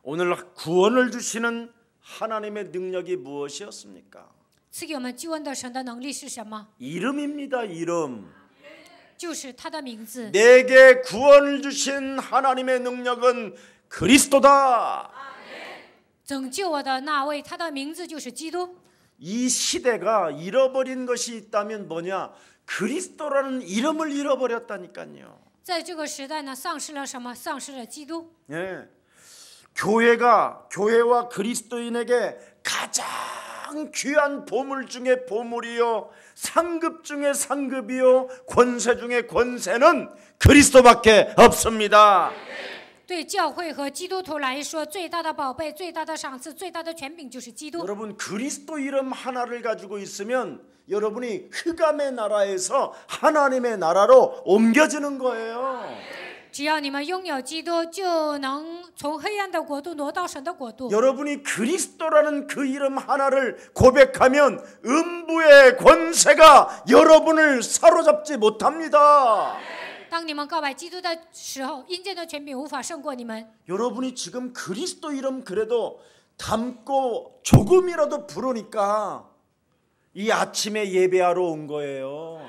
오늘 구원을 주시는 하나님의 능력이 무엇이었습니까? 赐给我们救恩的神的能力是什么？ 이름입니다. 이름. 就是他的名字。 내게 구원을 주신 하나님의 능력은 그리스도다. 拯救我的那位，他的名字就是基督。 이 시대가 잃어버린 것이 있다면 뭐냐? 그리스도라는 이름을 잃어버렸다니까요. 在这个时代呢，丧失了什么？丧失了基督。 예. 교회와 그리스도인에게 가장 귀한 보물 중에 보물이요, 상급 중에 상급이요, 권세 중에 권세는 그리스도밖에 없습니다. 对教会和基督徒来说，最大的宝贝、最大的赏赐、最大的权柄就是基督。 여러분 그리스도 이름 하나를 가지고 있으면 여러분이 흑암의 나라에서 하나님의 나라로 옮겨지는 거예요. 只要你们拥有基督，就能从黑暗的国度挪到神的国度。 여러분이 그리스도라는 그 이름 하나를 고백하면 음부의 권세가 여러분을 사로잡지 못합니다. 当你们告白基督的时候，阴间的权柄无法胜过你们。 여러분이 지금 그리스도 이름 그래도 담고 조금이라도 부르니까 이 아침에 예배하러 온 거예요.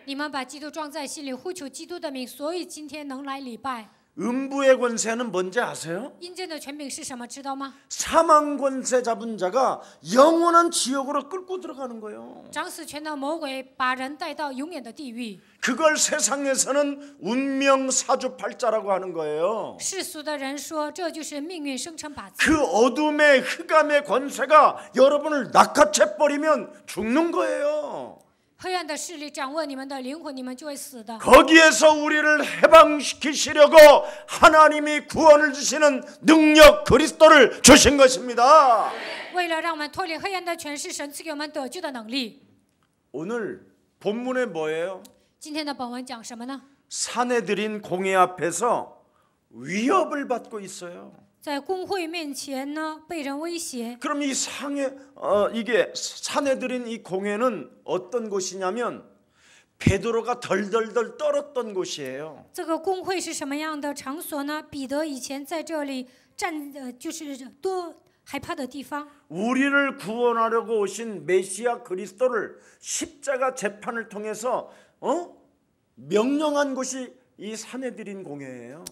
你们把基督装在心里，呼求基督的名，所以今天能来礼拜。 음부의 권세는 뭔지 아세요? 阴间的权柄是什么？知道吗？ 사망 권세 잡은 자가 영원한 지옥으로 끌고 들어가는 거예요. 掌死权的魔鬼把人带到永远的地狱。 그걸 세상에서는 운명 사주팔자라고 하는 거예요. 世俗的人说，这就是命运生辰八字。 그 어둠의 흑암의 권세가 여러분을 낚아채 버리면 죽는 거예요. 黑暗的势力掌握你们的灵魂，你们就会死的。 거기에서 우리를 해방시키시려고 하나님이 구원을 주시는 능력 그리스도를 주신 것입니다. 为了让我们脱离黑暗的权势，神赐给我们得救的能力。 오늘 본문에 뭐예요? 今天的本文讲什么呢？ 사내들인 공회 앞에서 위협을 받고 있어요. 在公会面前呢，被人威胁。 그럼 이 이게 사내들인 이 공회는 어떤 곳이냐면 베드로가 덜덜덜 떨었던 곳이에요. 这个公会是什么样的场所呢？彼得以前在这里就是多害怕的地方。 우리를 구원하려고 오신 메시아 그리스도를 십자가 재판을 통해서 명령한 곳이 이 산헤드린 공회예요.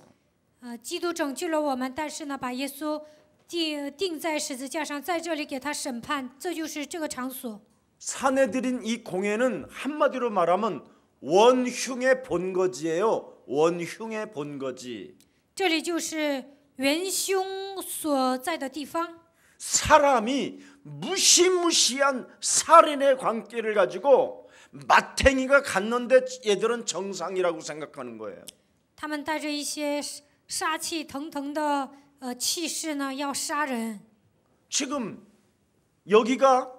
基督拯救了我们，但是呢，把耶稣钉在十字架上，在这里给他审判，这就是这个场所。 산헤드린 이 공회는 한마디로 말하면 원흉의 본거지예요. 원흉의 본거지. 这里就是元凶所在的地方。 사람이 무시무시한 살인의 광기를 가지고 마탱이가 갔는데 얘들은 정상이라고 생각하는 거예요. 他们带着一些杀气腾腾的气势呢，要杀人。 지금 여기가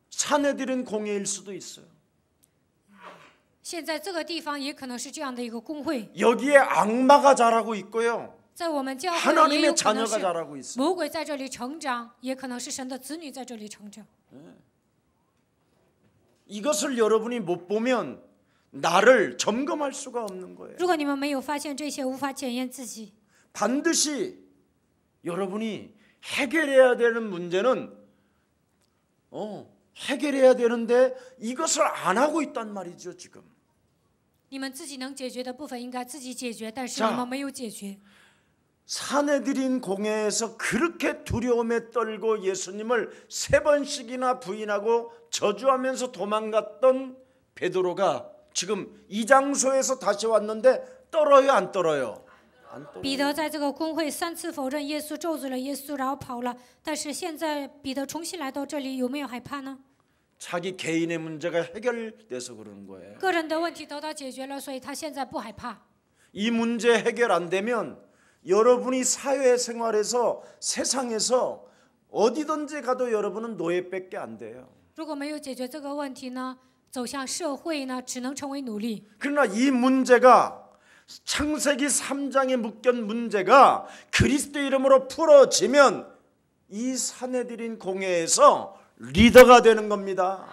산헤드린 공회일 수도 있어요. 现在这个地方也可能是这样的一个公会， 여기에 악마가 자라고 있고요. 在我们教会也 하나님의 有可能 자녀가 是 자라고 있어요. 魔鬼在这里成长，也可能是神的子女在这里成长。 이것을 여러분이 못 보면 나를 점검할 수가 없는 거예요. 如果你们没有发现这些，无法检验自己。 반드시 여러분이 해결해야 되는 문제는 해결해야 되는데 이것을 안 하고 있단 말이죠, 지금. 你们自己能解决的部分应该自己解决，但是 자 你们没有解决。 산헤드린 공회에서 그렇게 두려움에 떨고 예수님을 3번씩이나 부인하고 저주하면서 도망갔던 베드로가 지금 이 장소에서 다시 왔는데 떨어요, 안 떨어요? 안 떨어요. 彼得在这个公会3次否认耶稣，咒诅了耶稣，然后跑了。但是现在彼得重新来到这里，有没有害怕呢？ 자기 개인의 문제가 해결돼서 그러는 거예요. 个人的问题得到解决了，所以他现在不害怕。 이 문제 해결 안 되면 여러분이 사회생활에서 세상에서 어디든지 가도 여러분은 노예밖에 안 돼요. 如果没有解决这个问题呢，走向社会呢，只能成为奴隶。 그러나 이 문제가 창세기 3장에 묶인 문제가 그리스도 이름으로 풀어지면 이 산헤드린 공회에서 리더가 되는 겁니다.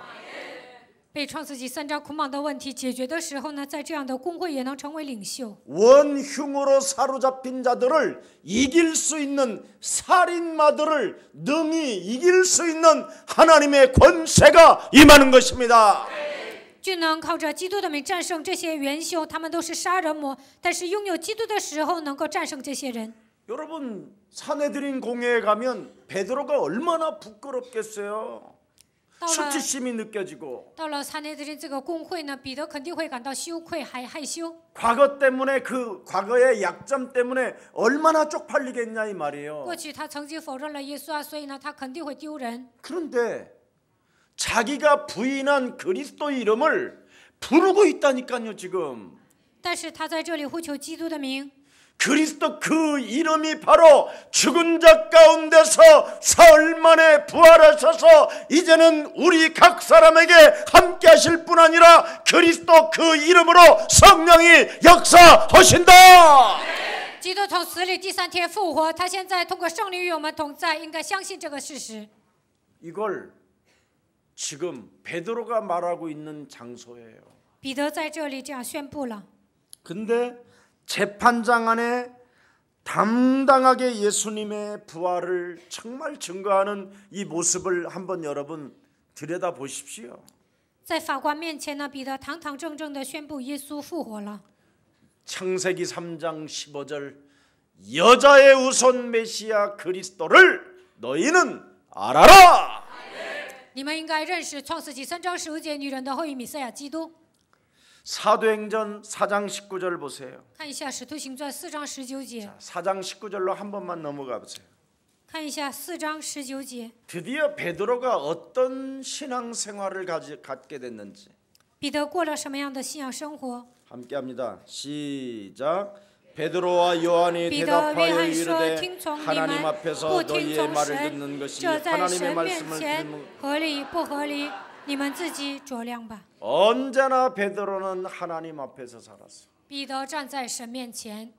被创世纪3章捆绑的问题解决的时候呢，在这样的公会也能成为领袖。 원흉으로 사로잡힌 자들을 이길 수 있는 살인마들을 능히 이길 수 있는 하나님의 권세가 임하는 것입니다. 就能靠着基督的名战胜这些元凶，他们都是杀人魔，但是拥有基督的时候，能够战胜这些人。 여러분 산헤드린 공회에 가면 베드로가 얼마나 부끄럽겠어요. 到了 수치심이 느껴지고 到了撒内德林这个公会呢，彼得肯定会感到羞愧，还害羞。 과거 때문에 그 과거의 약점 때문에 얼마나 쪽팔리겠냐 이 말이에요. 过去他曾经否认了耶稣啊，所以呢，他肯定会丢人。 그런데 자기가 부인한 그리스도 이름을 부르고 있다니까요 지금. 但是他在这里呼求基督的名， 그리스도 그 이름이 바로 죽은 자 가운데서 사흘 만에 부활하셔서 이제는 우리 각 사람에게 함께 하실 뿐 아니라 그리스도 그 이름으로 성령이 역사하신다. 基督从死里第3天复活，他现在通过圣灵与我们同在，应该相信这个事实。 이걸 지금 베드로가 말하고 있는 장소예요. 彼得在这里这样宣布了。 근데 재판장 안에 당당하게 예수님의 부활을 정말 증거하는 이 모습을 한번 여러분 들여다 보십시오. 在法官面前呢，彼得堂堂正正地宣布耶稣复活了。 창세기 3장 15절 여자의 우선 메시아 그리스도를 너희는 알아라. 你们应该认识创世纪3章15节女人的后裔弥赛亚基督。 사도행전 4장 19절 보세요. 看一下使徒行传4章19节， 4장 19절로 한 번만 넘어가 보세요. 看一下4章19节， 드디어 베드로가 어떤 신앙생활을 갖게 됐는지 彼得过了什么样的信仰生活？ 함께합니다. 시작. 베드로와 요한이 彼得、约 대답하여 翰说：“ 이르되 听从你 하나님 们， 앞에서 不听 너희의 从 말을 神， 듣는 것이 这在 하나님의 神面 말씀을 前 듣는 合理不合理？你们自己酌量吧。” 언제나 베드로는 하나님 앞에서 살았어. 彼得站在神面前，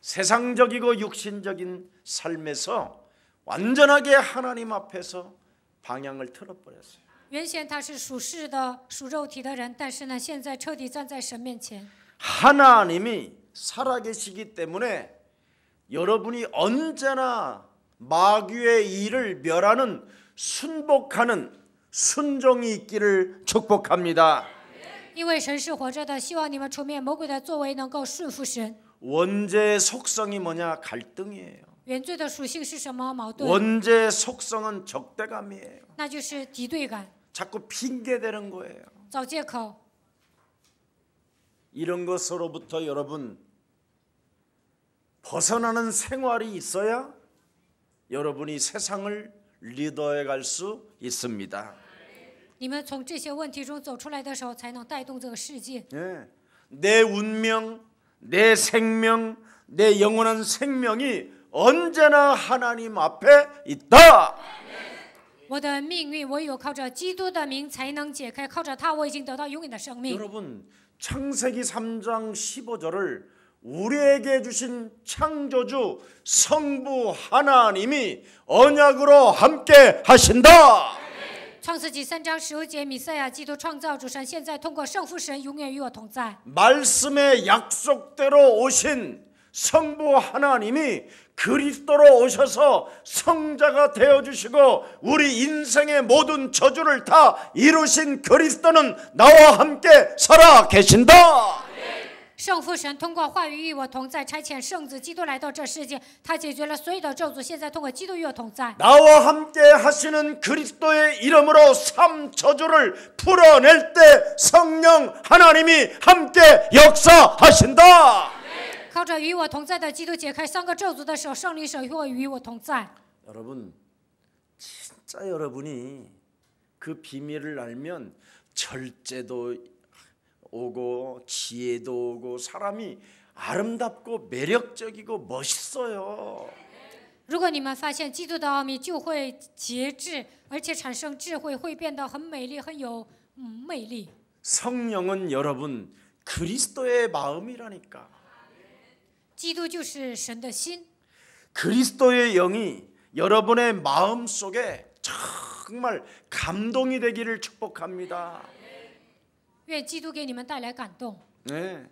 세상적이고 육신적인 삶에서 완전하게 하나님 앞에서 방향을 틀어버렸어요. 原先他是属世的、属肉体的人，但是呢，现在彻底站在神面前。 하나님이 살아계시기 때문에 여러분이 언제나 마귀의 일을 멸하는 순복하는 순종이 있기를 축복합니다. 因为神是活着的，希望你们出面魔鬼的作为能够顺服神。 원죄의 속성이 뭐냐? 갈등이에요. 原罪的属性是什么？矛盾。 원죄의 속성은 적대감이에요. 那就是敌对感， 자꾸 핑계대는 거예요. 找借口。 이런 것으로부터 여러분 벗어나는 생활이 있어야 여러분이 세상을 리더해 갈 수 있습니다. 你们从这些问题中走出来的时候，才能带动这个世界。 예. 내 운명, 내 생명, 내 영원한 생명이 언제나 하나님 앞에 있다. 我的命运唯有靠着基督的名才能解开，靠着他我已经得到永远的生命。 여러분 창세기 3장 15절을 우리에게 주신 창조주 성부 하나님이 언약으로 함께 하신다. 创世纪3章15节，弥赛亚基督创造主神，现在通过圣父神永远与我同在。 말씀의 약속대로 오신 성부 하나님이 그리스도로 오셔서 성자가 되어주시고 우리 인생의 모든 저주를 다 이루신 그리스도는 나와 함께 살아 계신다. 圣父神通过话语与我同在，差遣圣子基督来到这世界，他解决了所有的咒诅。现在通过基督与我同在。 나와 함께 하시는 그리스도의 이름으로 삶 저주를 풀어낼 때 성령 하나님이 함께 역사하신다. 靠着与我同在的基督解开3个咒诅的时候，圣灵神会与我同在。 여러분 진짜 여러분이 그 비밀을 알면 절제도 오고 지혜도 오고 사람이 아름답고 매력적이고 멋있어요. 如果你们发现基督的奥秘，就会节制，而且产生智慧，会变得很美丽，很有魅力。 성령은 여러분 그리스도의 마음이라니까. 基督就是神的心， 그리스도의 영이 여러분의 마음 속에 정말 감동이 되기를 축복합니다. 愿基督给你们带来感动。 네.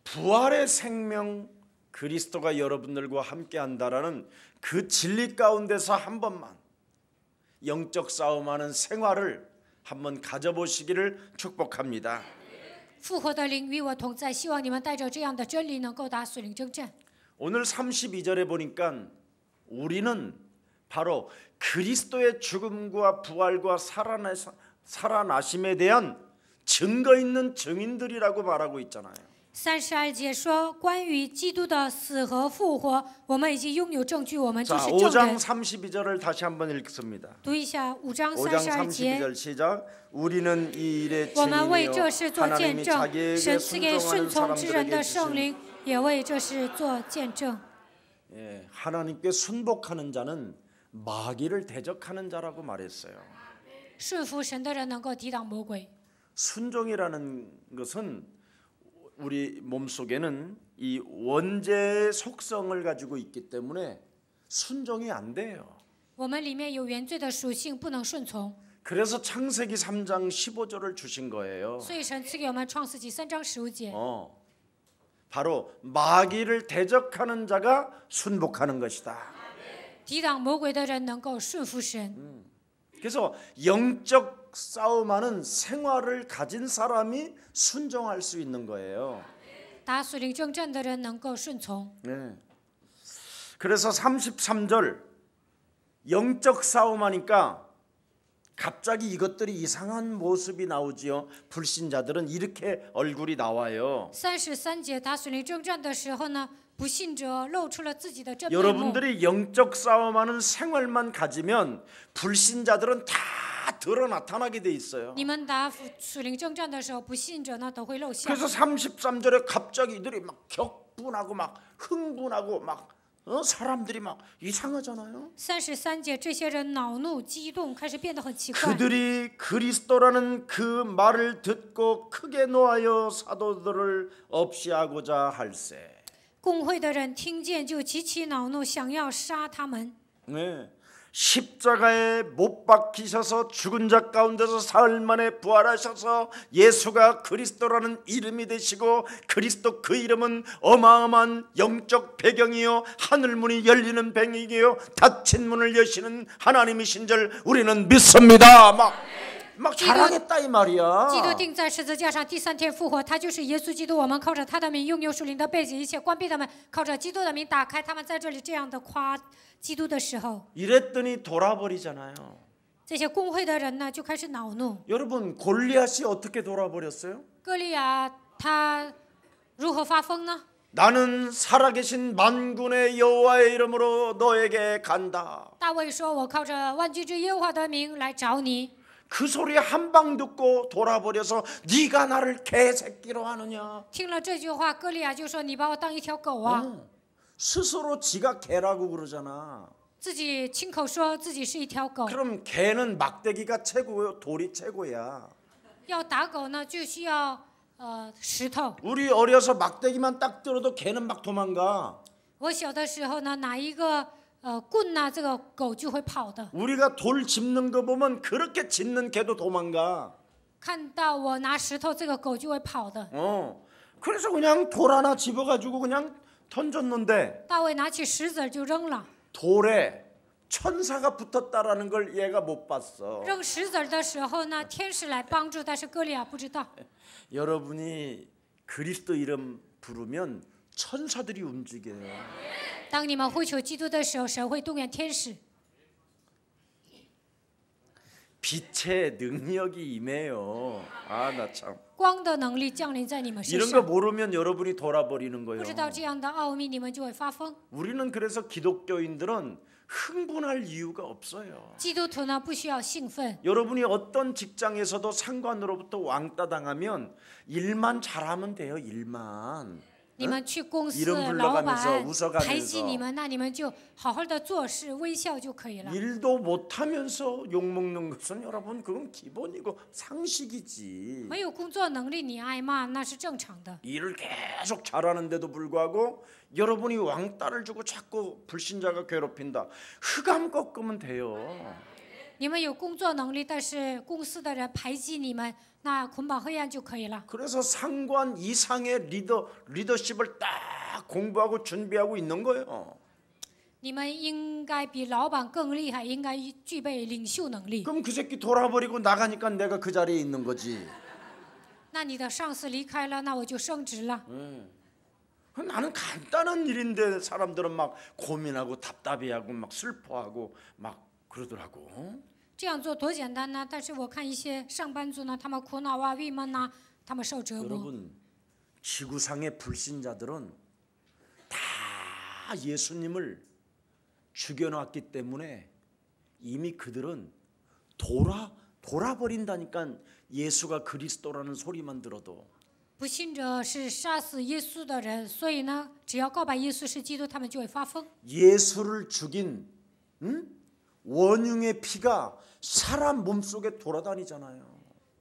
부활의 생명 그리스도가 여러분들과 함께한다라는 그 진리 가운데서 한 번만 영적 싸움하는 생활을 한번 가져보시기를 축복합니다. 复活的灵与我同在，希望你们带着这样的真理，能够打属灵征战。 오늘 32절에 보니까 우리는 바로 그리스도의 죽음과 부활과 살아나심에 대한 증거 있는 증인들이라고 말하고 있잖아요. 32节说，关于基督的死和复活，我们已经拥有证据，我们就 자, 是证 5장 人。 32절을 다시 한번 읽습니다. 读一下5章 5장 32节。 32절 시작. 우리는 이 일의 我们为这 증인이요 事做见 하나님이 证， 자기에게 神赐给顺 순종하는 从之人 사람들에게 的圣 주신 灵，也为这事做见证。 예, 하나님께 순복하는 자는 마귀를 대적하는 자라고 말했어요. 顺服神的人能够抵挡魔鬼。 순종이라는 것은 우리 몸속에는 이 원죄의 속성을 가지고 있기 때문에 순종이 안 돼요. 我们里面有原罪的属性，不能顺从， 그래서 창세기 3장 15절을 주신 거예요. 所以神赐给我们创世纪3章15节。 바로 마귀를 대적하는 자가 순복하는 것이다. 抵挡魔鬼的人能够顺服神。 그래서 영적 싸움하는 생활을 가진 사람이 순종할 수 있는 거예요. 打属灵征战的人能够顺从。 네. 그래서 33절 영적 싸움하니까 갑자기 이것들이 이상한 모습이 나오지요. 불신자들은 이렇게 얼굴이 나와요. 33节打属灵征战的时候呢，不信者露出了自己的真面目。 여러분들이 영적 싸움하는 생활만 가지면 불신자들은 다 드러 나타나게 돼 있어요. 你们打属灵征战的时候，不信者呢都会露相。 그래서 33절에 갑자기 이들이 막 격분하고 막 흥분하고 막 사람들이 막 이상하잖아요. 33节，这些人恼怒、激动，开始变得很奇怪。 그들이 그리스도라는 그 말을 듣고 크게 노하여 사도들을 없이하고자 할세. 共会的人听见就极其恼怒，想要杀他们。 네. 십자가에 못 박히셔서 죽은 자 가운데서 사흘 만에 부활하셔서 예수가 그리스도라는 이름이 되시고 그리스도 그 이름은 어마어마한 영적 배경이요 하늘문이 열리는 배경이요 닫힌 문을 여시는 하나님이신 줄 우리는 믿습니다. 막 자랑했다 이 말이야. 基督钉在十字架上，第三天复活，他就是耶稣基督。我们靠着他的名拥有属灵的背景，一切关闭他们，靠着基督的名打开。他们在这里这样的夸基督的时候， 이랬더니 돌아버리잖아요. 这些公会的人呢就开始恼怒。 여러분 골리앗이 어떻게 돌아버렸어요? 歌利亚他如何发疯呢？ 나는 살아계신 만군의 여호와의 이름으로 너에게 간다. 大卫说：“我靠着万军之耶和华的名来找你。” 그 소리 한 방 듣고 돌아버려서 네가 나를 개새끼로 하느냐. 听了这句话，歌利亚就说：“你把我当一条狗啊！” 스스로 지가 개라고 그러잖아. 自己亲口说自己是一条狗。 그럼 개는 막대기가 최고요, 돌이 최고야. 要打狗呢，就需要石头。 우리 어려서 막대기만 딱 들어도 개는 막 도망가. 我小的时候呢，拿一个棍呢，这个狗就会跑的。 우리가 돌 짚는 거 보면 그렇게 짚는 개도 도망가. 看到我拿石头，这个狗就会跑的。 그래서 그냥 돌 하나 집어가지고 그냥 던졌는데 大卫拿起石子就扔了。 돌에 천사가 붙었다라는 걸 얘가 못 봤어. 扔石子的时候呢，天使来帮助，但是歌利亚不知道。 여러분이 그리스도 이름 부르면 천사들이 움직여요. 当你们呼求基督的时候，神会动员天使。 빛의 능력이 임해요. 아, 나 참. 光的能力降临在你们身 이런 거 上。 모르면 여러분이 돌아버리는 不 거예요. 知道这样的奥秘，你们就会发疯。 우리는 그래서 기독교인들은 흥분할 이유가 없어요. 基督徒呢，不需要兴奋。 여러분이 어떤 직장에서도 상관으로부터 왕따 당하면 일만 잘하면 돼요. 일만. 你们去公司， 이름 老 불러가면서 板 웃어가면서 排挤你们，那你们就好好的做事，微笑就可以了。 일도 못하면서 욕먹는 것은 여러분 그건 기본이고 상식이지. 没有工作能力，你挨骂那是正常的。 일을 계속 잘하는데도 불구하고 여러분이 왕따를 주고 자꾸 불신자가 괴롭힌다. 흑암 꺾으면 돼요. 你们有工作能力，但是公司的人排挤你们，那捆绑黑暗就可以了。 그래서 상관 이상의 리더십을 딱 공부하고 준비하고 있는 거예요. 你们应该比老板更厉害，应该具备领袖能力。 그럼 그 새끼 돌아버리고 나가니까 내가 그 자리에 있는 거지. 那你的上司离开了，那我就升职了。 나는 간단한 일인데 사람들은 막 고민하고 답답해하고 막 슬퍼하고 막 그러더라고. 这样做多简单呢？但是我看一些上班族呢，他们苦恼啊、郁闷呐，他们受折磨。 여러분, 지구상의 불신자들은 다 예수님을 죽여놨기 때문에 이미 그들은 돌아버린다니까. 예수가 그리스도라는 소리만 들어도. 不信者是杀死耶稣的人，所以呢，只要告白耶稣是基督，他们就会发疯。 예수를 죽인 원흉의 피가 사람 몸속에 돌아다니잖아요.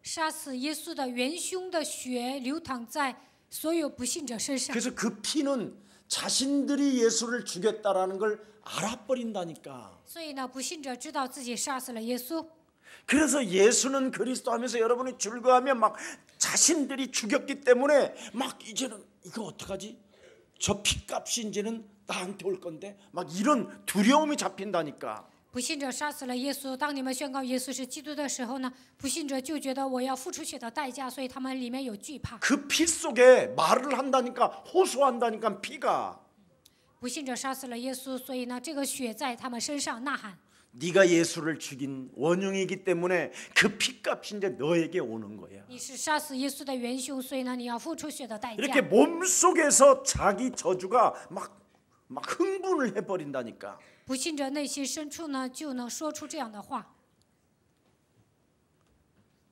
杀死耶稣的元凶的血流淌在所有不信者身上。 그래서 그 피는 자신들이 예수를 죽였다라는 걸 알아버린다니까. 所以呢，不信者知道自己杀死了耶稣。 그래서 예수는 그리스도 하면서 여러분이 즐거워하면 막 자신들이 죽였기 때문에 막 이제는 이거 어떡하지? 저 피값이 이제는 나한테 올 건데 막 이런 두려움이 잡힌다니까. 不信者杀死了耶稣。当你们宣告耶稣是基督的时候呢，不信者就觉得我要付出血的代价，所以他们里面有惧怕。 그 피 속에 말을 한다니까 호소한다니까 피가. 不信者杀死了耶稣，所以呢，这个血在他们身上呐喊。 네가 예수를 죽인 원흉이기 때문에 그 피값이 이제 너에게 오는 거야. 你是杀死耶稣的元凶，所以呢，你要付出血的代 이렇게 价。 몸속에서 자기 저주가 막 흥분을 해버린다니까. 不信者内心深处呢，就能说出这样的话。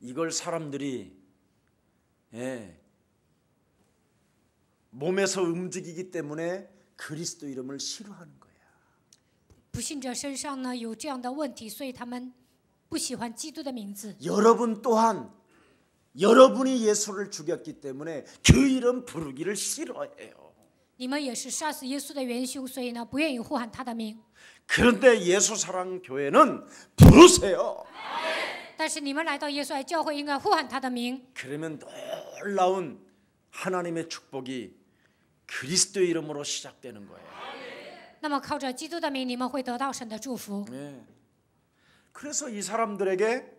이걸 사람들이 몸에서 움직이기 때문에 그리스도 이름을 싫어하는 거야. 不信者身上呢有这样的问题，所以他们不喜欢基督的名字。 여러분 또한 여러분이 예수를 죽였기 때문에 그 이름 부르기를 싫어해요. 你们也是杀死耶稣的元凶，所以呢，不愿意呼喊他的名。 그런데 예수사랑교회는 부르세요. 但是你们来到耶稣爱教会，应该呼喊他的名。 그러면 놀라운 하나님의 축복이 그리스도의 이름으로 시작되는 거예요. 那么靠着基督的名，你们会得到神的祝福。 네. 그래서 이 사람들에게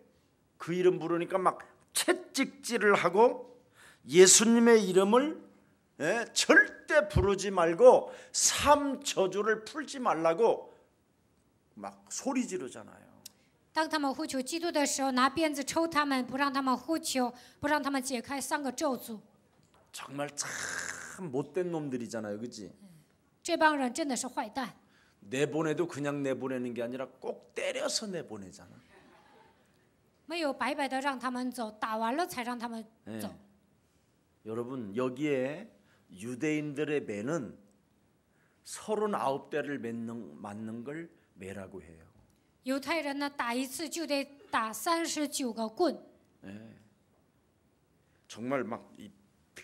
그 이름 부르니까 막 채찍질을 하고 예수님의 이름을 절대 부르지 말고 삼저주를 풀지 말라고 막 소리 지르잖아요. 当他们呼求基督的时候，拿鞭子抽他们，不让他们呼求，不让他们解开3个咒诅。 정말 참 못된 놈들이잖아요, 그렇지? 这帮人真的是坏蛋， 내보내도 그냥 내보내는 게 아니라 꼭 때려서 내보내잖아. 没有白白的让他们走，打完了才让他们走。 여러분 여기에 유대인들의 매는 39대를 맞는 걸 매라고 해요. 犹太人呢，打一次就得打39个棍， 정말 막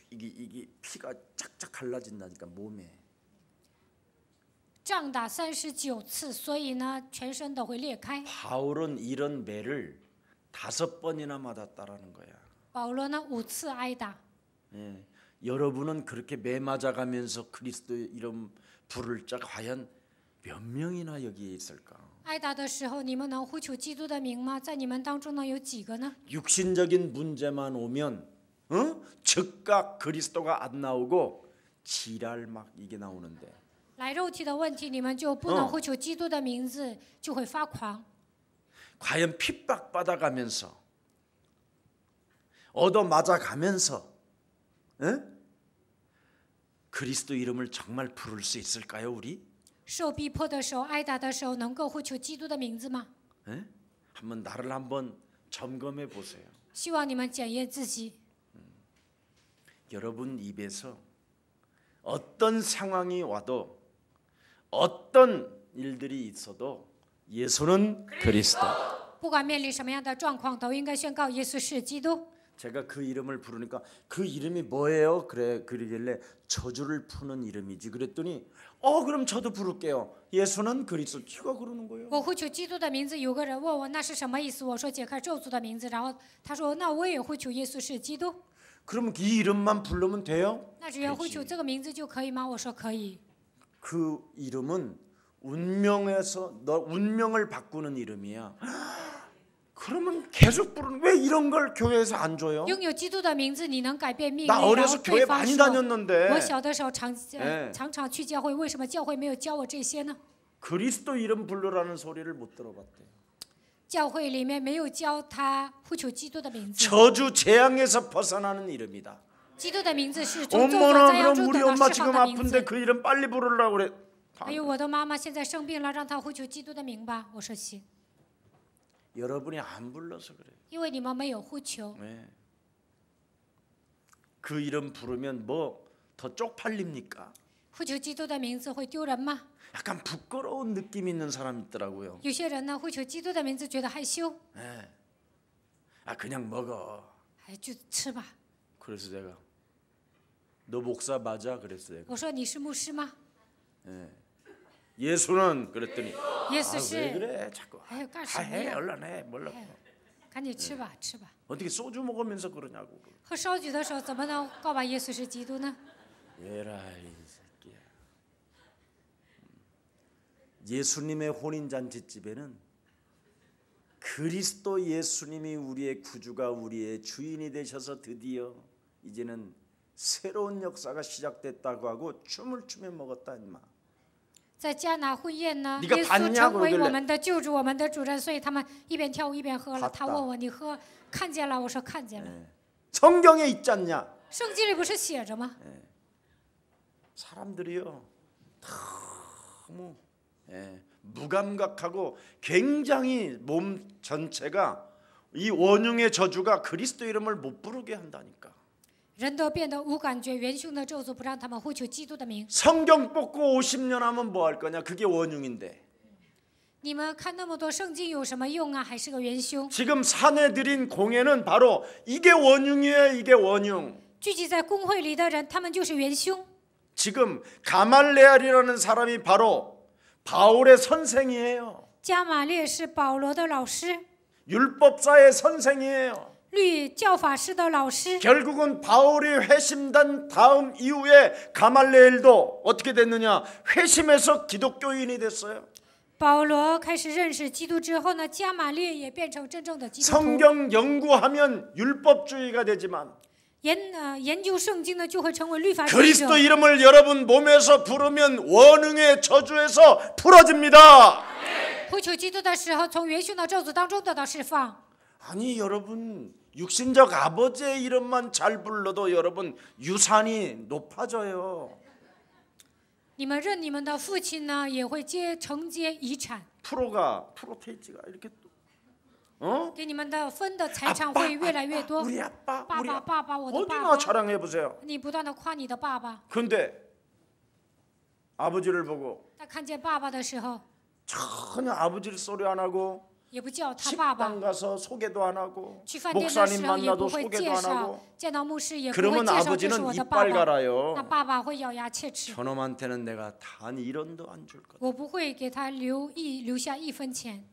이게 피가 쫙쫙 갈라진다니까 몸에. 仗打39次，所以呢，全身都会裂开。 바울은 이런 매를 5번이나 맞았다라는 거야. 保罗呢5次挨打。 여러분은 그렇게 매 맞아가면서 그리스도의 이름 부를 자가 과연 몇 명이나 여기에 있을까? 挨打的时候，你们能呼求基督的名吗？在你们当中呢，有几个呢？ 육신적인 문제만 오면 즉각 그리스도가 안 나오고 지랄 막 이게 나오는데 来肉体的问题，你们就不能呼求基督的名字，就会发狂。 과연 핍박받아가면서 얻어맞아가면서 그리스도 이름을 정말 부를 수 있을까요, 우리? 受逼迫的时候，挨打的时候，能够呼求基督的名字吗？ 한번 나를 한번 점검해 보세요. 希望你们检验自己。 여러분 입에서 어떤 상황이 와도 어떤 일들이 있어도 예수는 그리스도. 不管面临什么样的状况，都应该宣告耶稣是基督。 제가 그 이름을 부르니까 그 이름이 뭐예요? 그러길래 저주를 푸는 이름이지. 그랬더니 그럼 저도 부를게요. 예수는 그리스도. 제가 그러는 거예요. 我呼求基督的名字，有个人问我那是什么意思，我说解开咒诅的名字，然后他说那我也呼求耶稣是基督。 그럼 이 이름만 부르면 돼요? 那只要呼求这个名字就可以吗？我说可以。 그 이름은 운명을 바꾸는 이름이야. 그러면 계속 부르는 왜 이런 걸 교회에서 안 줘요? 拥有基督的名字，你能改变命运。 나 然后 어려서 对 교회 方 많이 说， 다녔는데 我小的时候常常去教会，为什么教会没有教我这些呢？ 그리스도 이름 부르라는 소리를 못 들어봤대요. 教会里面没有教他呼求基督的名字。 저주 재앙에서 벗어나는 이름이다. 基督的名字是从咒诅 어머나 灾殃 그럼 中 우리 得到 엄마 释放 지금 的名 아픈데 字。 그 이름 빨리 부르려고 그래. 还有我的妈妈现在生病了，让她呼求基督的名吧。我说行， 여러분이 안 불러서 그래요. 因为你们没有呼求。 네. 그 이름 부르면 뭐 더 쪽팔립니까? 呼求基督的名字会丢人吗？ 약간 부끄러운 느낌 있는 사람 있더라고요. 有些人呢，呼求基督的名字觉得害羞， 네. 그냥 먹어. 哎，就吃吧。 그래서 제가 너 목사 맞아? 그랬어 내가. 我说你是牧师吗？ 예수는 그랬더니 耶稣 왜 是。 그래 자꾸. 还有干什么 해 呀？ 얼른 해 몰라. 赶紧吃吧，吃吧。 어떻게 소주 먹으면서 그러냐고. 喝烧酒的时候怎么能告白耶稣是基督呢？ 에라이 새끼야. 예수님의 혼인잔치 집에는 그리스도 예수님이 우리의 구주가 우리의 주인이 되셔서 드디어 이제는 새로운 역사가 시작됐다고 하고 춤을 추며 먹었다 임마. 在迦拿婚宴呢， 네가 耶稣 봤냐 成为 그러길래 我们的救主，我们的主人，所以他们一边跳舞一边喝了。 봤다 他问我你喝看见了？我说看见了。 성경에 있지 않냐? 圣经里不是写着吗？ 사람들이요 너무 무감각하고 굉장히 몸 전체가 이 원흉의 저주가 그리스도 이름을 못 부르게 한다니까. 人都变得无感觉，元凶的咒诅不让他们呼求基督的名。 성경 뽑고 50년 하면 뭐 할 거냐? 그게 원흉인데. 你们看那么多圣经有什么用啊？还是个元凶。 지금 산에 들인 공예는 바로 이게 원흉이에요. 이게 원흉. 聚集在公会里的人，他们就是元凶。 지금 가말레알이라는 사람이 바로 바울의 선생이에요. 加玛列是保罗的老师， 율법사의 선생이에요. 教法师的老师。 결국은 바울이 회심된 다음 이후에 가말리엘도 어떻게 됐느냐? 회심해서 기독교인이 됐어요. 保罗开始认识基督之后呢，加玛列也变成真正的基督徒。 성경 연구하면 율법주의가 되지만 研究圣经呢，就会成为律法主义者。 그리스도 이름을 여러분 몸에서 부르면 원흉의 저주에서 풀어집니다. 呼求基督的时候，从元凶的咒诅当中得到释放。 아니 여러분 육신적 아버지의 이름만 잘 불러도 여러분 유산이 높아져요. 你们认你们的父亲呢，也会承接遗产。 프로테이지가 이렇게 어? 给你们的分的财产会越来越多。 우리 아빠, 爸爸，爸爸，我的爸 어디나 爸。 자랑해 보세요. 你不断的夸你的爸爸。 근데 아버지를 보고 他看见爸爸的时候， 전혀 아버지를 소리 안 하고 也不叫他爸爸。 식당 가서 소개도 안 하고 去饭店的 목사님 时候也 만나도 不会 소개도 介 안 绍 하고 ，见到牧师也不会 그러면 介绍这是 아버지는 我的爸 이빨 爸。 갈아요. 那爸爸会咬牙切齿。 저놈한테는 내가 단 1원도 안 줄 거다. 我不会给他留下1分钱。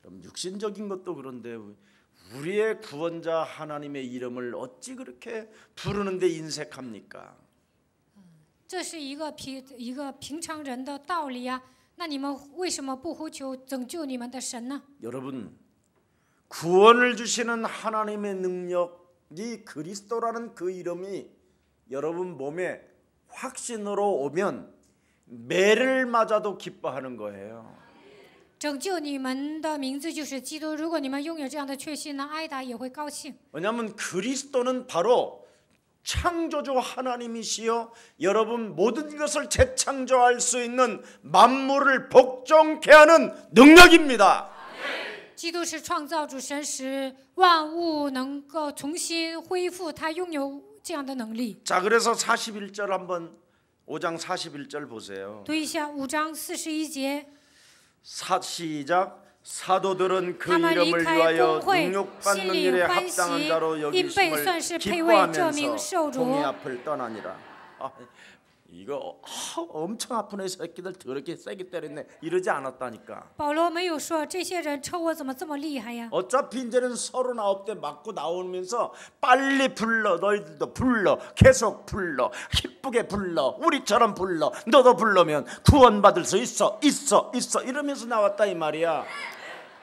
그럼 육신적인 것도 그런데 우리의 구원자 하나님의 이름을 어찌 그렇게 부르는데 인색합니까? 这是一个平常人的道理呀。那你们为什么不呼求拯救你们的神呢？ 여러분 구원을 주시는 하나님의 능력이 그리스도라는 그 이름이 여러분 몸에 확신으로 오면 매를 맞아도 기뻐하는 거예요. 拯救你们的名字就是基督。如果你们拥有这样的确信呢，挨打也会高兴。 왜냐하면 그리스도는 바로 창조주 하나님이시여 여러분 모든 것을 재창조할 수 있는 만물을 복종케 하는 능력입니다. 基督是创造主神，使万物能够重新恢复，他拥有这样的能力。 자 그래서 41절 한번 5장 41절 보세요. 读一下5章41节。 시작. 사도들은 그 他们离 이름을 开 위하여 公会， 능력받는 心里 일에 欢 합당한 喜， 자로 因被算 여기심을 是配为这名 기뻐하면서 受 종이 主。 앞을 떠나니라. 아, 이거 엄청 아픈 애 새끼들 더럽게 세게 때렸네 이러지 않았다니까. 保罗没有说这些人抽我怎么这么厉害呀？ 어차피 이제는 39대 맞고 나오면서 빨리 불러 너희들도 불러 계속 불러 기쁘게 불러 우리처럼 불러 너도 불러면 구원받을 수 있어 이러면서 나왔다 이 말이야.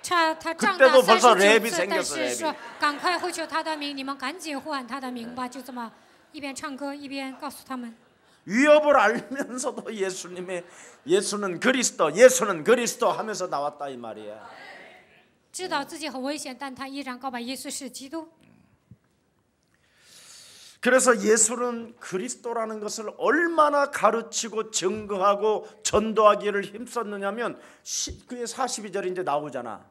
他长 그때도 大 벌써 39 랩이 次，但 생겼어 是说 랩이. 赶快呼求他的名，你们赶紧呼喊他的名吧，就这么一边唱歌一边告诉他们。 위협을 알면서도 예수는 그리스도 하면서 나왔다 이 말이야. 知道自己很危险，但他依然告白耶稣是基督。 그래서 예수는 그리스도라는 것을 얼마나 가르치고 증거하고 전도하기를 힘썼느냐면 그게 42절이 이제 나오잖아.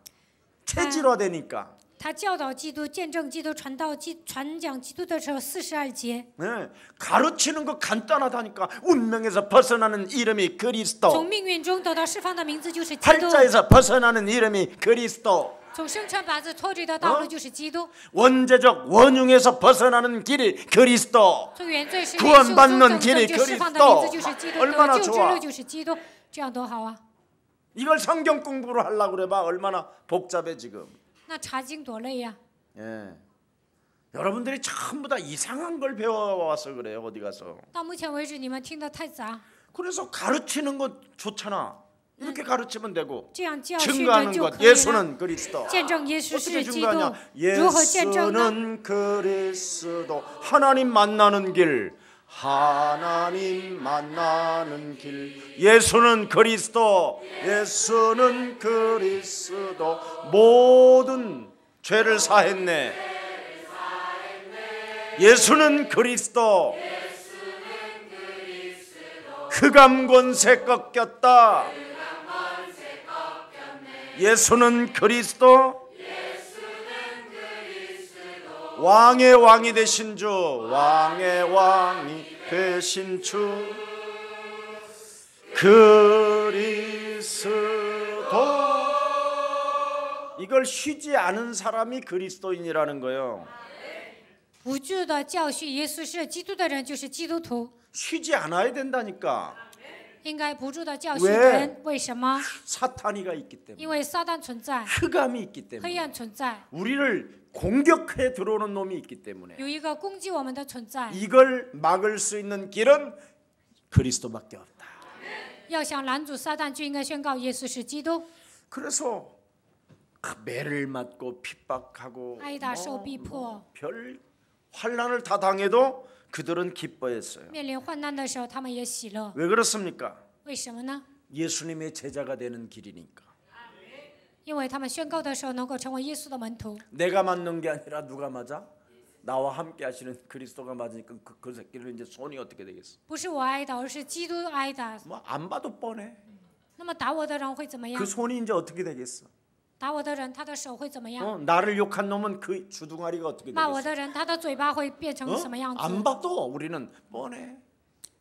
체질화되니까. 他教导基督、见证基督、传讲基督的时候，42节。 네, 가르치는 거 간단하다니까. 운명에서 벗어나는 이름이 그리스도. 从命运中得到释放的名字就是基督。 팔자에서 벗어나는 이름이 그리스도. 从生辰八字脱离的道路就是基督。 원죄적 원흉에서 벗어나는 길이 그리스도. 从原罪是 구원받는 길이 拯救释放的名字 그리스도. 就是基督， 얼마나 得救之 좋아. 路就是基督，这样多好啊！ 이걸 성경 공부를 하려고 그래 봐. 얼마나 복잡해 지금. 那查经多累呀！ 예. 여러분들이 전부 다 이상한 걸 배워와서 그래요. 어디 가서. 到目前为止，你们听得太杂， 그래서 가르치는 것 좋잖아. 이렇게 가르치면 되고 这样教训着 증거하는 就 것 可以了。 예수는 그리스도. 见证耶稣 어떻게 是基督 증거하냐? ，如何见证呢？ 예수는 그리스도. 하나님 만나는 길. 하나님 만나는 길. 예수는 그리스도. 예수는 그리스도. 모든 죄를 사했네. 예수는 그리스도. 흑암 권세 꺾였다. 예수는 그리스도. 왕의 왕이 되신 주. 왕의 왕이 되신 주. 그리스도. 이걸 쉬지 않은 사람이 그리스도인이라는 거예요. 不住的教训耶稣是基督的人就是基督徒， 쉬지 않아야 된다니까. 应该不住的教训人。为什么？ 사탄이가 있기 因 때문에 为撒旦存在， 흑암이 있기 黑 때문에 暗存在， 우리를 공격해 들어오는 놈이 있기 때문에 有一个攻击我们的存在。 이걸 막을 수 있는 길은 그리스도밖에 없다. 要想拦阻撒旦，就应该宣告耶稣是基督。 그래서 매를 맞고 핍박하고 挨打受逼迫， 별 환난을 다 당해도 그들은 기뻐했어요. 面临患难的时候，他们也喜乐。 왜 그렇습니까? 为什么呢？ 예수님의 제자가 되는 길이니까. 因为他们宣告的时候能够成为耶稣的门徒。 내가 맞는 게 아니라 누가 맞아? 나와 함께 하시는 그리스도가 맞으니까 그 새끼를 이제 손이 어떻게 되겠어? 不是我挨打，而是基督挨打。 뭐 안 봐도 뻔해. 那么打我的人会怎么样 그 ？ 손이 이제 어떻게 되겠어? 打我的人，他的手会怎么样？ 나를 욕한 놈은 그 주둥아리가 어떻게 骂我 되겠어? 的人，他的嘴巴会变成什么样子？ 안 봐도 우리는 뻔해.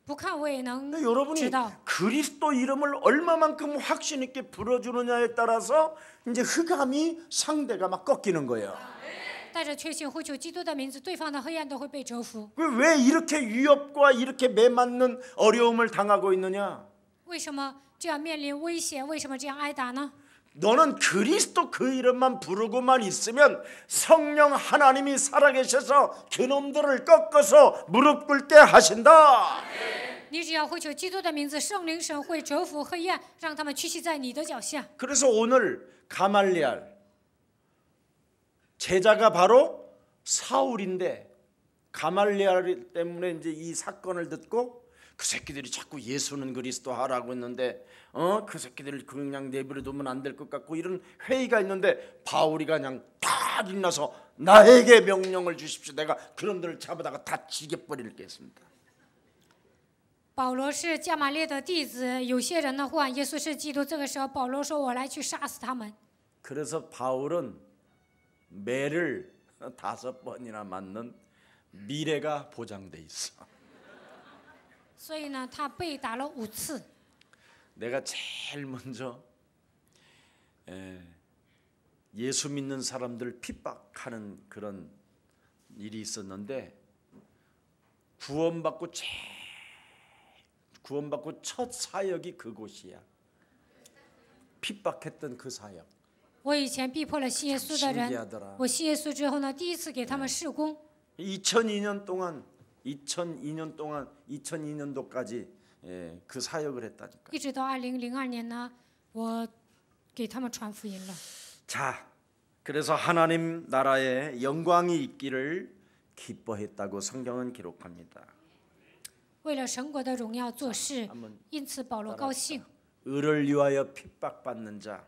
不看我也能 근데 여러분이 知道。 그리스도 이름을 얼마만큼 확신 있게 불어주느냐에 따라서 이제 흑암이 상대가 막 꺾이는 거예요. 带着确信呼求基督的名字，对方的黑暗都会被折服。 왜 이렇게 위협과 이렇게 매맞는 어려움을 당하고 있느냐? 为什么这样面临危险？为什么这样挨打呢？ 너는 그리스도 그 이름만 부르고만 있으면 성령 하나님이 살아계셔서 그놈들을 꺾어서 무릎 꿇게 하신다. 你只要呼求基督的名字，圣灵神会折服黑暗，让他们屈膝在你的脚下。 그래서 오늘 가말리알 제자가 바로 사울인데 가말리알 때문에 이제 이 사건을 듣고 그 새끼들이 자꾸 예수는 그리스도 하라고 했는데 그 새끼들을 그냥 내버려두면 안 될 것 같고 이런 회의가 있는데 바울이가 그냥 딱 일어나서 나에게 명령을 주십시오. 내가 그놈들을 잡아다가 다 죽여버리겠습니다. 保罗是加玛列的弟子，有些人呢呼喊耶稣是基督。这个时候，保罗说：“我来去杀死他们。” 그래서 바울은 매를 5번이나 맞는 미래가 보장돼 있어. 所以呢，他被打了5次。 내가 제일 먼저 예수 믿는 사람들 핍박하는 그런 일이 있었는데 구원받고 첫 사역이 그곳이야. 핍박했던 그 사역. 我以前逼迫了信耶稣的人， 신기하더라. 我信耶稣之后呢，第一次给他们事工。 2002년 동안 2002년도까지 그 사역을 했다니까. 一直到2002年呢，我给他们传福音了。 자, 그래서 하나님 나라에 영광이 있기를 기뻐했다고 성경은 기록합니다. 为了神国的荣耀做事，因此保罗高兴。 의를 위하여 핍박받는 자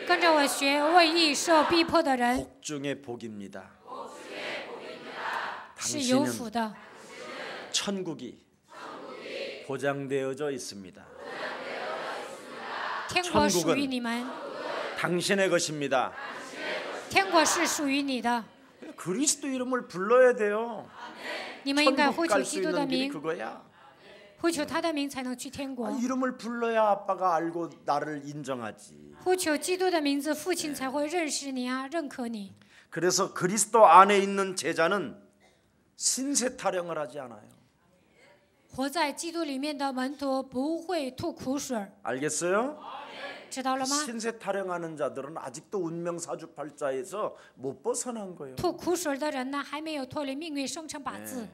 跟着我学，为义受逼迫的人 복 중의 복입니다. 是有 당신은 福的。 천국이 보장되어져 있습니다. 天国属于你们， 당신의 것입니다. 天国是属于你的。 그리스도 이름을 불러야 돼요. 你们应该呼 천국 求 갈 수 基督的 있는 길이 名， 그거야. 呼求他的名才能去天国。 이름을 불러야 아빠가 알고 나를 인정하지. 呼求基督的名字，父亲才会认识你啊，认可你。 그래서 그리스도 안에 있는 제자는 신세 타령을 하지 않아요. 活在基督里面的门徒不会吐苦水儿， 알겠어요? 知道了吗？ 신세 타령하는 자들은 아직도 운명 사주팔자에서 못 벗어난 거예요. 吐苦水的人呢，还没有脱离命运生辰八字。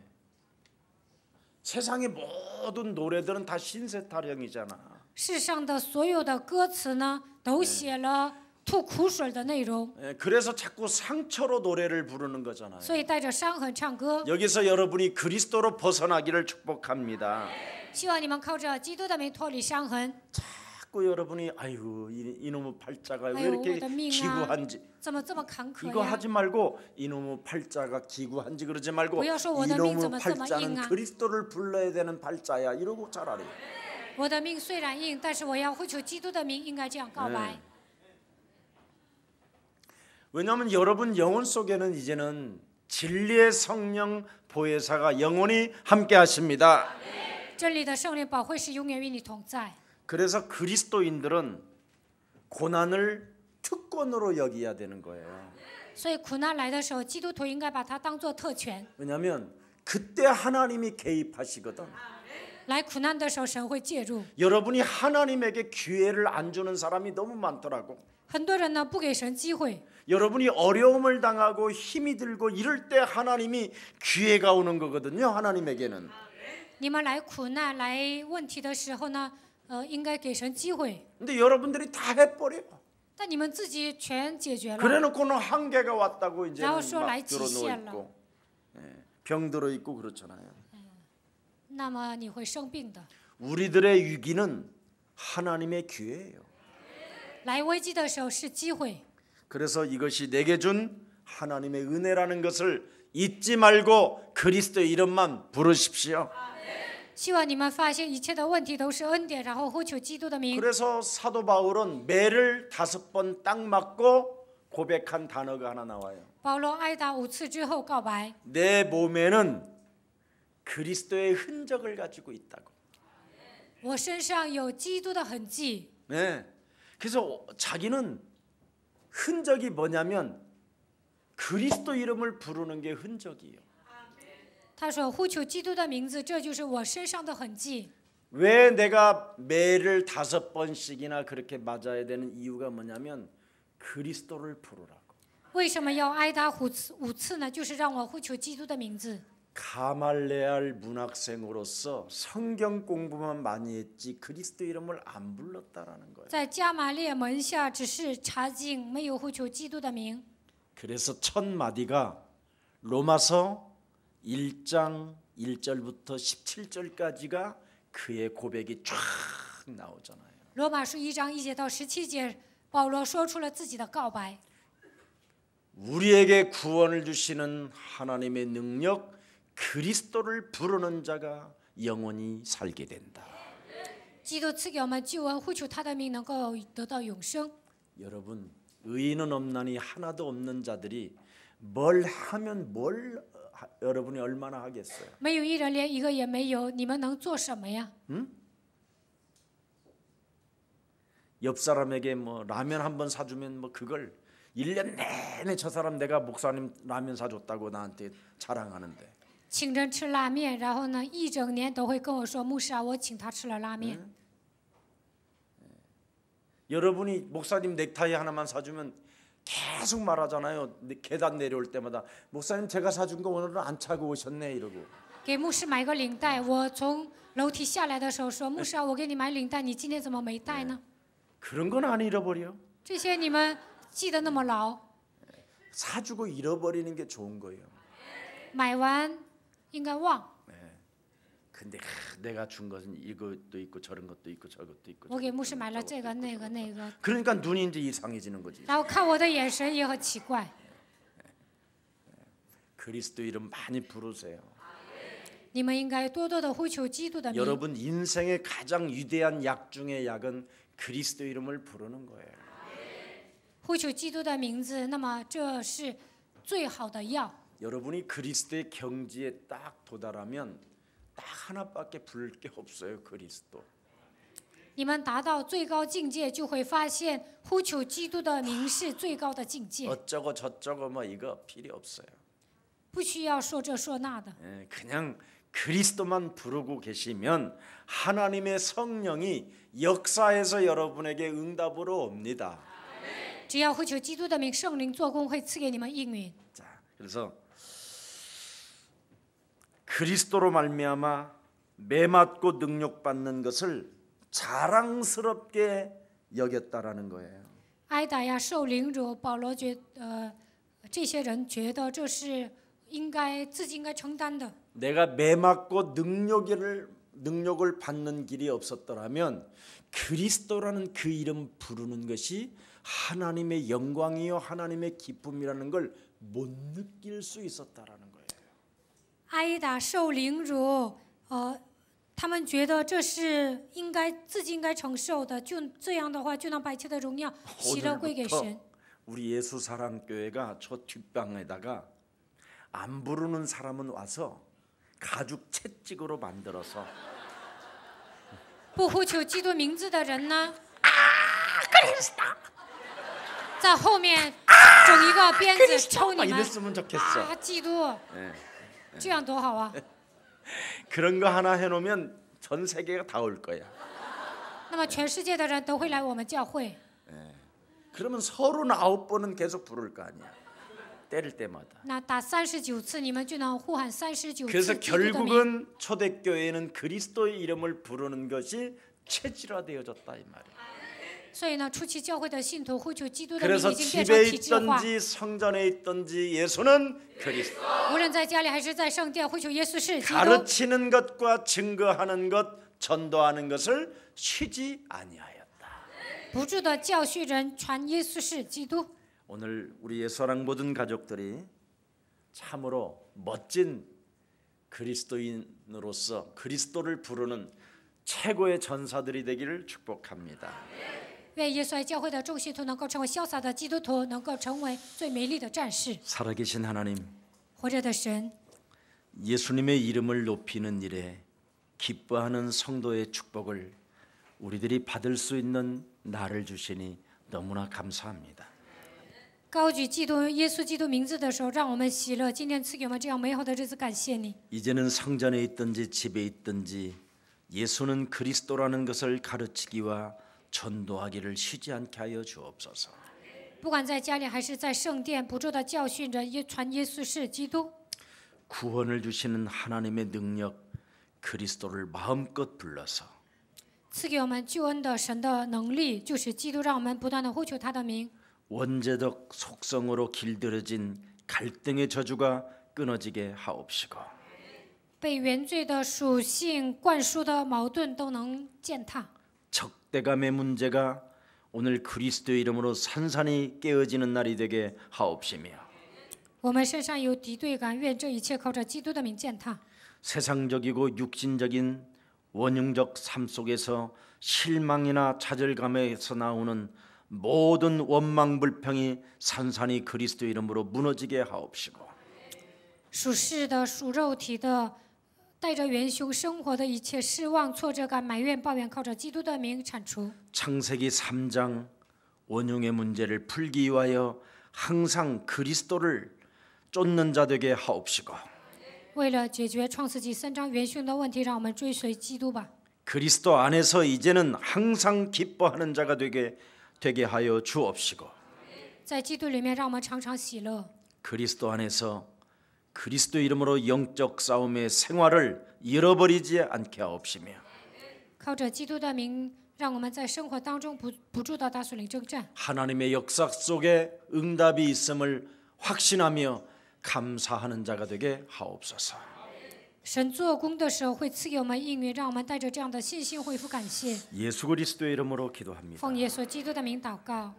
세상의 모든 노래들은 다 신세 타령이잖아. 世上的所有的歌词呢，都写了吐苦水的内容， 그래서 자꾸 상처로 노래를 부르는 거잖아요. 所以带着伤痕唱歌。 여기서 여러분이 그리스도로 벗어나기를 축복합니다. 希望你们靠着基督的名脱离伤痕。 자꾸 여러분이 아이고 이놈의 팔자가 왜 아이고, 이렇게 나命啊。 기구한지 怎么这么坎坷 이거 呀？ 하지 말고 이놈의 팔자가 기구한지 그러지 말고 不要说我的命怎么 이놈의 这么硬 팔자는 啊。 그리스도를 불러야 되는 팔자야 이러고 차라리 我的命虽然硬，但是我要呼求基督的名，应该这样告白。 왜냐하면 여러분 영혼 속에는 이제는 진리의 성령 보혜사가 영원히 함께 하십니다. 真理的圣灵保惠师永远与你同在。 그래서 그리스도인들은 고난을 특권으로 여겨야 되는 거예요. 所以苦难来的时候，基督徒应该把它当作特权， 왜냐하면 그때 하나님이 개입하시거든. 来苦难的时候，神会介入。 여러분이 하나님에게 기회를 안 주는 사람이 너무 많더라고. 很多人呢不给神机会， 여러분이 어려움을 당하고 힘이 들고 이럴 때 하나님이 기회가 오는 거거든요. 하나님에게는. 你们来苦难、来问题的时候呢，应该给神机会。 근데 여러분들이 다 해버려. 但你们自己全解决了， 그래놓고는 한계가 왔다고 이제는 라고 써, 막 라이 들어 누워 지시할라. 있고, 병 들어 있고 그렇잖아요. 那么你会生病的。 우리들의 위기는 하나님의 기회예요. 来危机的时候是机会， 그래서 이것이 내게 준 하나님의 은혜라는 것을 잊지 말고 그리스도의 이름만 부르십시오. 希望你们发现一切的问题都是恩典，然后呼求基督的名。 그래서 사도 바울은 매를 5번 딱 맞고 고백한 단어가 하나 나와요. 保罗挨打5次之后告白， 내 몸에는 그리스도의 흔적을 가지고 있다고. 我身上有基督的痕迹。 네. 그래서 자기는 흔적이 뭐냐면 그리스도 이름을 부르는 게 흔적이에요. 他说呼求基督的名字，这就是我身上的痕迹。 왜 내가 매를 5번씩이나 그렇게 맞아야 되는 이유가 뭐냐면 그리스도를 부르라고. 为什么要挨打5次呢？就是让我呼求基督的名字。 가말레알 문학생으로서 성경 공부만 많이 했지 그리스도 이름을 안 불렀다라는 거예요. 在加玛列门下只是查经，没有呼求基督的名。 그래서 첫 마디가 로마서 1장 1절부터 17절까지가 그의 고백이 쫙 나오잖아요. 罗马书1章1节到17节，保罗说出了自己的告白。 우리에게 구원을 주시는 하나님의 능력 그리스도를 부르는 자가 영원히 살게 된다. 基督赐给我们救恩，呼求他的名能够得到永生。 여러분 의인은 없나니 하나도 없는 자들이 뭘 하면 여러분이 얼마나 하겠어요? 没有一人，连一个也没有，你们能做什么呀？ 옆 사람에게 뭐 라면 한 번 사주면 뭐 그걸 1년 내내 저 사람 내가 목사님 라면 사줬다고 나한테 자랑하는데 请人吃拉面，然后呢，一整年都会跟我说：“牧师啊，我请他吃了拉面。 여러분이 목사님 넥타이 하나만 사주면 계속 말하잖아요. 계단 내려올 때마다 목사님 제가 사준 거 오늘은 안 차고 오셨네 이러고. 给牧师买个领带，我从楼梯下来的时候说：“牧师啊，我给你买领带，你今天怎么没带呢？” 그런 건 안 잃어버려. 这些你们记得那么牢， 사주고 잃어버리는 게 좋은 거예요. 买完应该忘。 근데 내가 준 것은 이것도 있고 저런 것도 있고 저것도 있고. 我给牧师买了这个那个那个， 그러니까 눈이 이제 이상해지는 거지. 然后看我的眼神也很奇怪。 그리스도 이름 많이 부르세요. 你们应该多多的呼求基督的名。 여러분 인생의 가장 위대한 약 중의 약은 그리스도 이름을 부르는 거예요. 呼求基督的名字，那么这是最好的药。 여러분이 그리스도의 경지에 딱 도달하면 딱 하나밖에 부를 게 없어요. 그리스도. 你们达到最高境界，就会发现呼求基督的名是最高的境界， 어쩌고 저쩌고 뭐 이거 필요 없어요. 不需要说这说那的。 그냥 그리스도만 부르고 계시면 하나님의 성령이 역사해서 여러분에게 응답으로 옵니다. 只要呼求基督的名，圣灵做工会赐给你们应允。 자, 그래서 그리스도로 말미암아 매맞고 능력받는 것을 자랑스럽게 여겼다라는 거예요. 挨打呀，受凌辱，保罗这些人觉得这是自己应该承担的。 내가 매맞고 능력을 받는 길이 없었더라면 그리스도라는 그 이름 부르는 것이 하나님의 영광이요 하나님의 기쁨이라는 걸 못 느낄 수 있었다라는 거예요. 挨打受凌辱，他们觉得这是自己应该承受的，就这样的话，就能把一切的荣耀、喜乐归给神。 우리 예수사랑교회가 저 뒷방에다가 안 부르는 사람은 와서 가죽 채찍으로 만들어서 不呼求基督名字的人呢，在后面整一个鞭子抽你 막 们。 이랬으면 좋겠어. 啊，基督，这样多好啊！ 그런 거 하나 해놓으면 전 세계가 다 올 거야. 那么全世界的人都会来我们教会。 그러면 39번은 계속 부를 거 아니야. 때릴 때마다. 那打39次，你们就能呼喊39 그래서 次基督的名。 결국은 초대교회는 그리스도의 이름을 부르는 것이 체질화되어졌다 이 말이야. 所以呢，初期教会的信徒呼求基督的名 그래서 已经变成 집에 体制化。 있든지 성전에 있든지 예수는 그리스도. 无论在家里还是在圣殿，呼求耶稣是基督。 가르치는 것과 증거하는 것, 전도하는 것을 쉬지 아니하였다. 不住的教训人传耶稣是基督。 오늘 우리 예수랑 모든 가족들이 참으로 멋진 그리스도인으로서 그리스도를 부르는 최고의 전사들이 되기를 축복합니다. 愿耶稣爱教会的众信徒能够成为潇洒的基督徒，能够成为最美丽的战士。 살아계신 하나님, 活着的神， 예수님의 이름을 높이는 일에 기뻐하는 성도의 축복을 우리들이 받을 수 있는 날을 주시니 너무나 감사합니다. 高举耶稣基督名字的时候，让我们喜乐。今天赐给我们这样美好的日子，感谢你。 이제는 성전에 있든지 집에 있든지 예수는 그리스도라는 것을 가르치기와 전도하기를 쉬지 않게 하여 주옵소서. 不管在家里还是在圣殿，不住的教训着传耶稣是基督。 구원을 주시는 하나님의 능력 그리스도를 마음껏 불러서 赐给我们救恩的神的能力，就是基督，让我们不断的呼求他的名。 원죄적 속성으로 길들여진 갈등의 저주가 끊어지게 하옵시고 被原罪的属性灌输的矛盾都能践踏。 적대감의 문제가 오늘 그리스도의 이름으로 산산이 깨어지는 날이 되게 하옵시며 我们身上有敌对感，愿这一切靠着基督的名践踏。 세상적이고 육신적인 원흉적 삶 속에서 실망이나 좌절감에서 나오는 모든 원망 불평이 산산이 그리스도 이름으로 무너지게 하옵시고 属世的、属肉体的，带着元凶生活的一切失望、挫折感、埋怨、抱怨，靠着基督的名铲除。 창세기 3장 원흉의 문제를 풀기 위하여 항상 그리스도를 쫓는 자 되게 하옵시고 为了解决创世纪3章元凶的问题，让我们追随基督吧。 그리스도 안에서 이제는 항상 기뻐하는 자가 되게 하여 주옵시고 在基督里面，让我们常常喜乐。 그리스도 안에서 그리스도 이름으로 영적 싸움의 생활을 잃어버리지 않게 하옵시며 靠着基督的名，让我们在生活当中不住的打属灵征战。 하나님의 역사 속에 응답이 있음을 확신하며 감사하는 자가 되게 하옵소서. 神做工的时候会赐给我们应允，让我们带着这样的信心恢复感谢。 예수 그리스도의 이름으로 기도합니다. 奉耶稣基督的名祷告。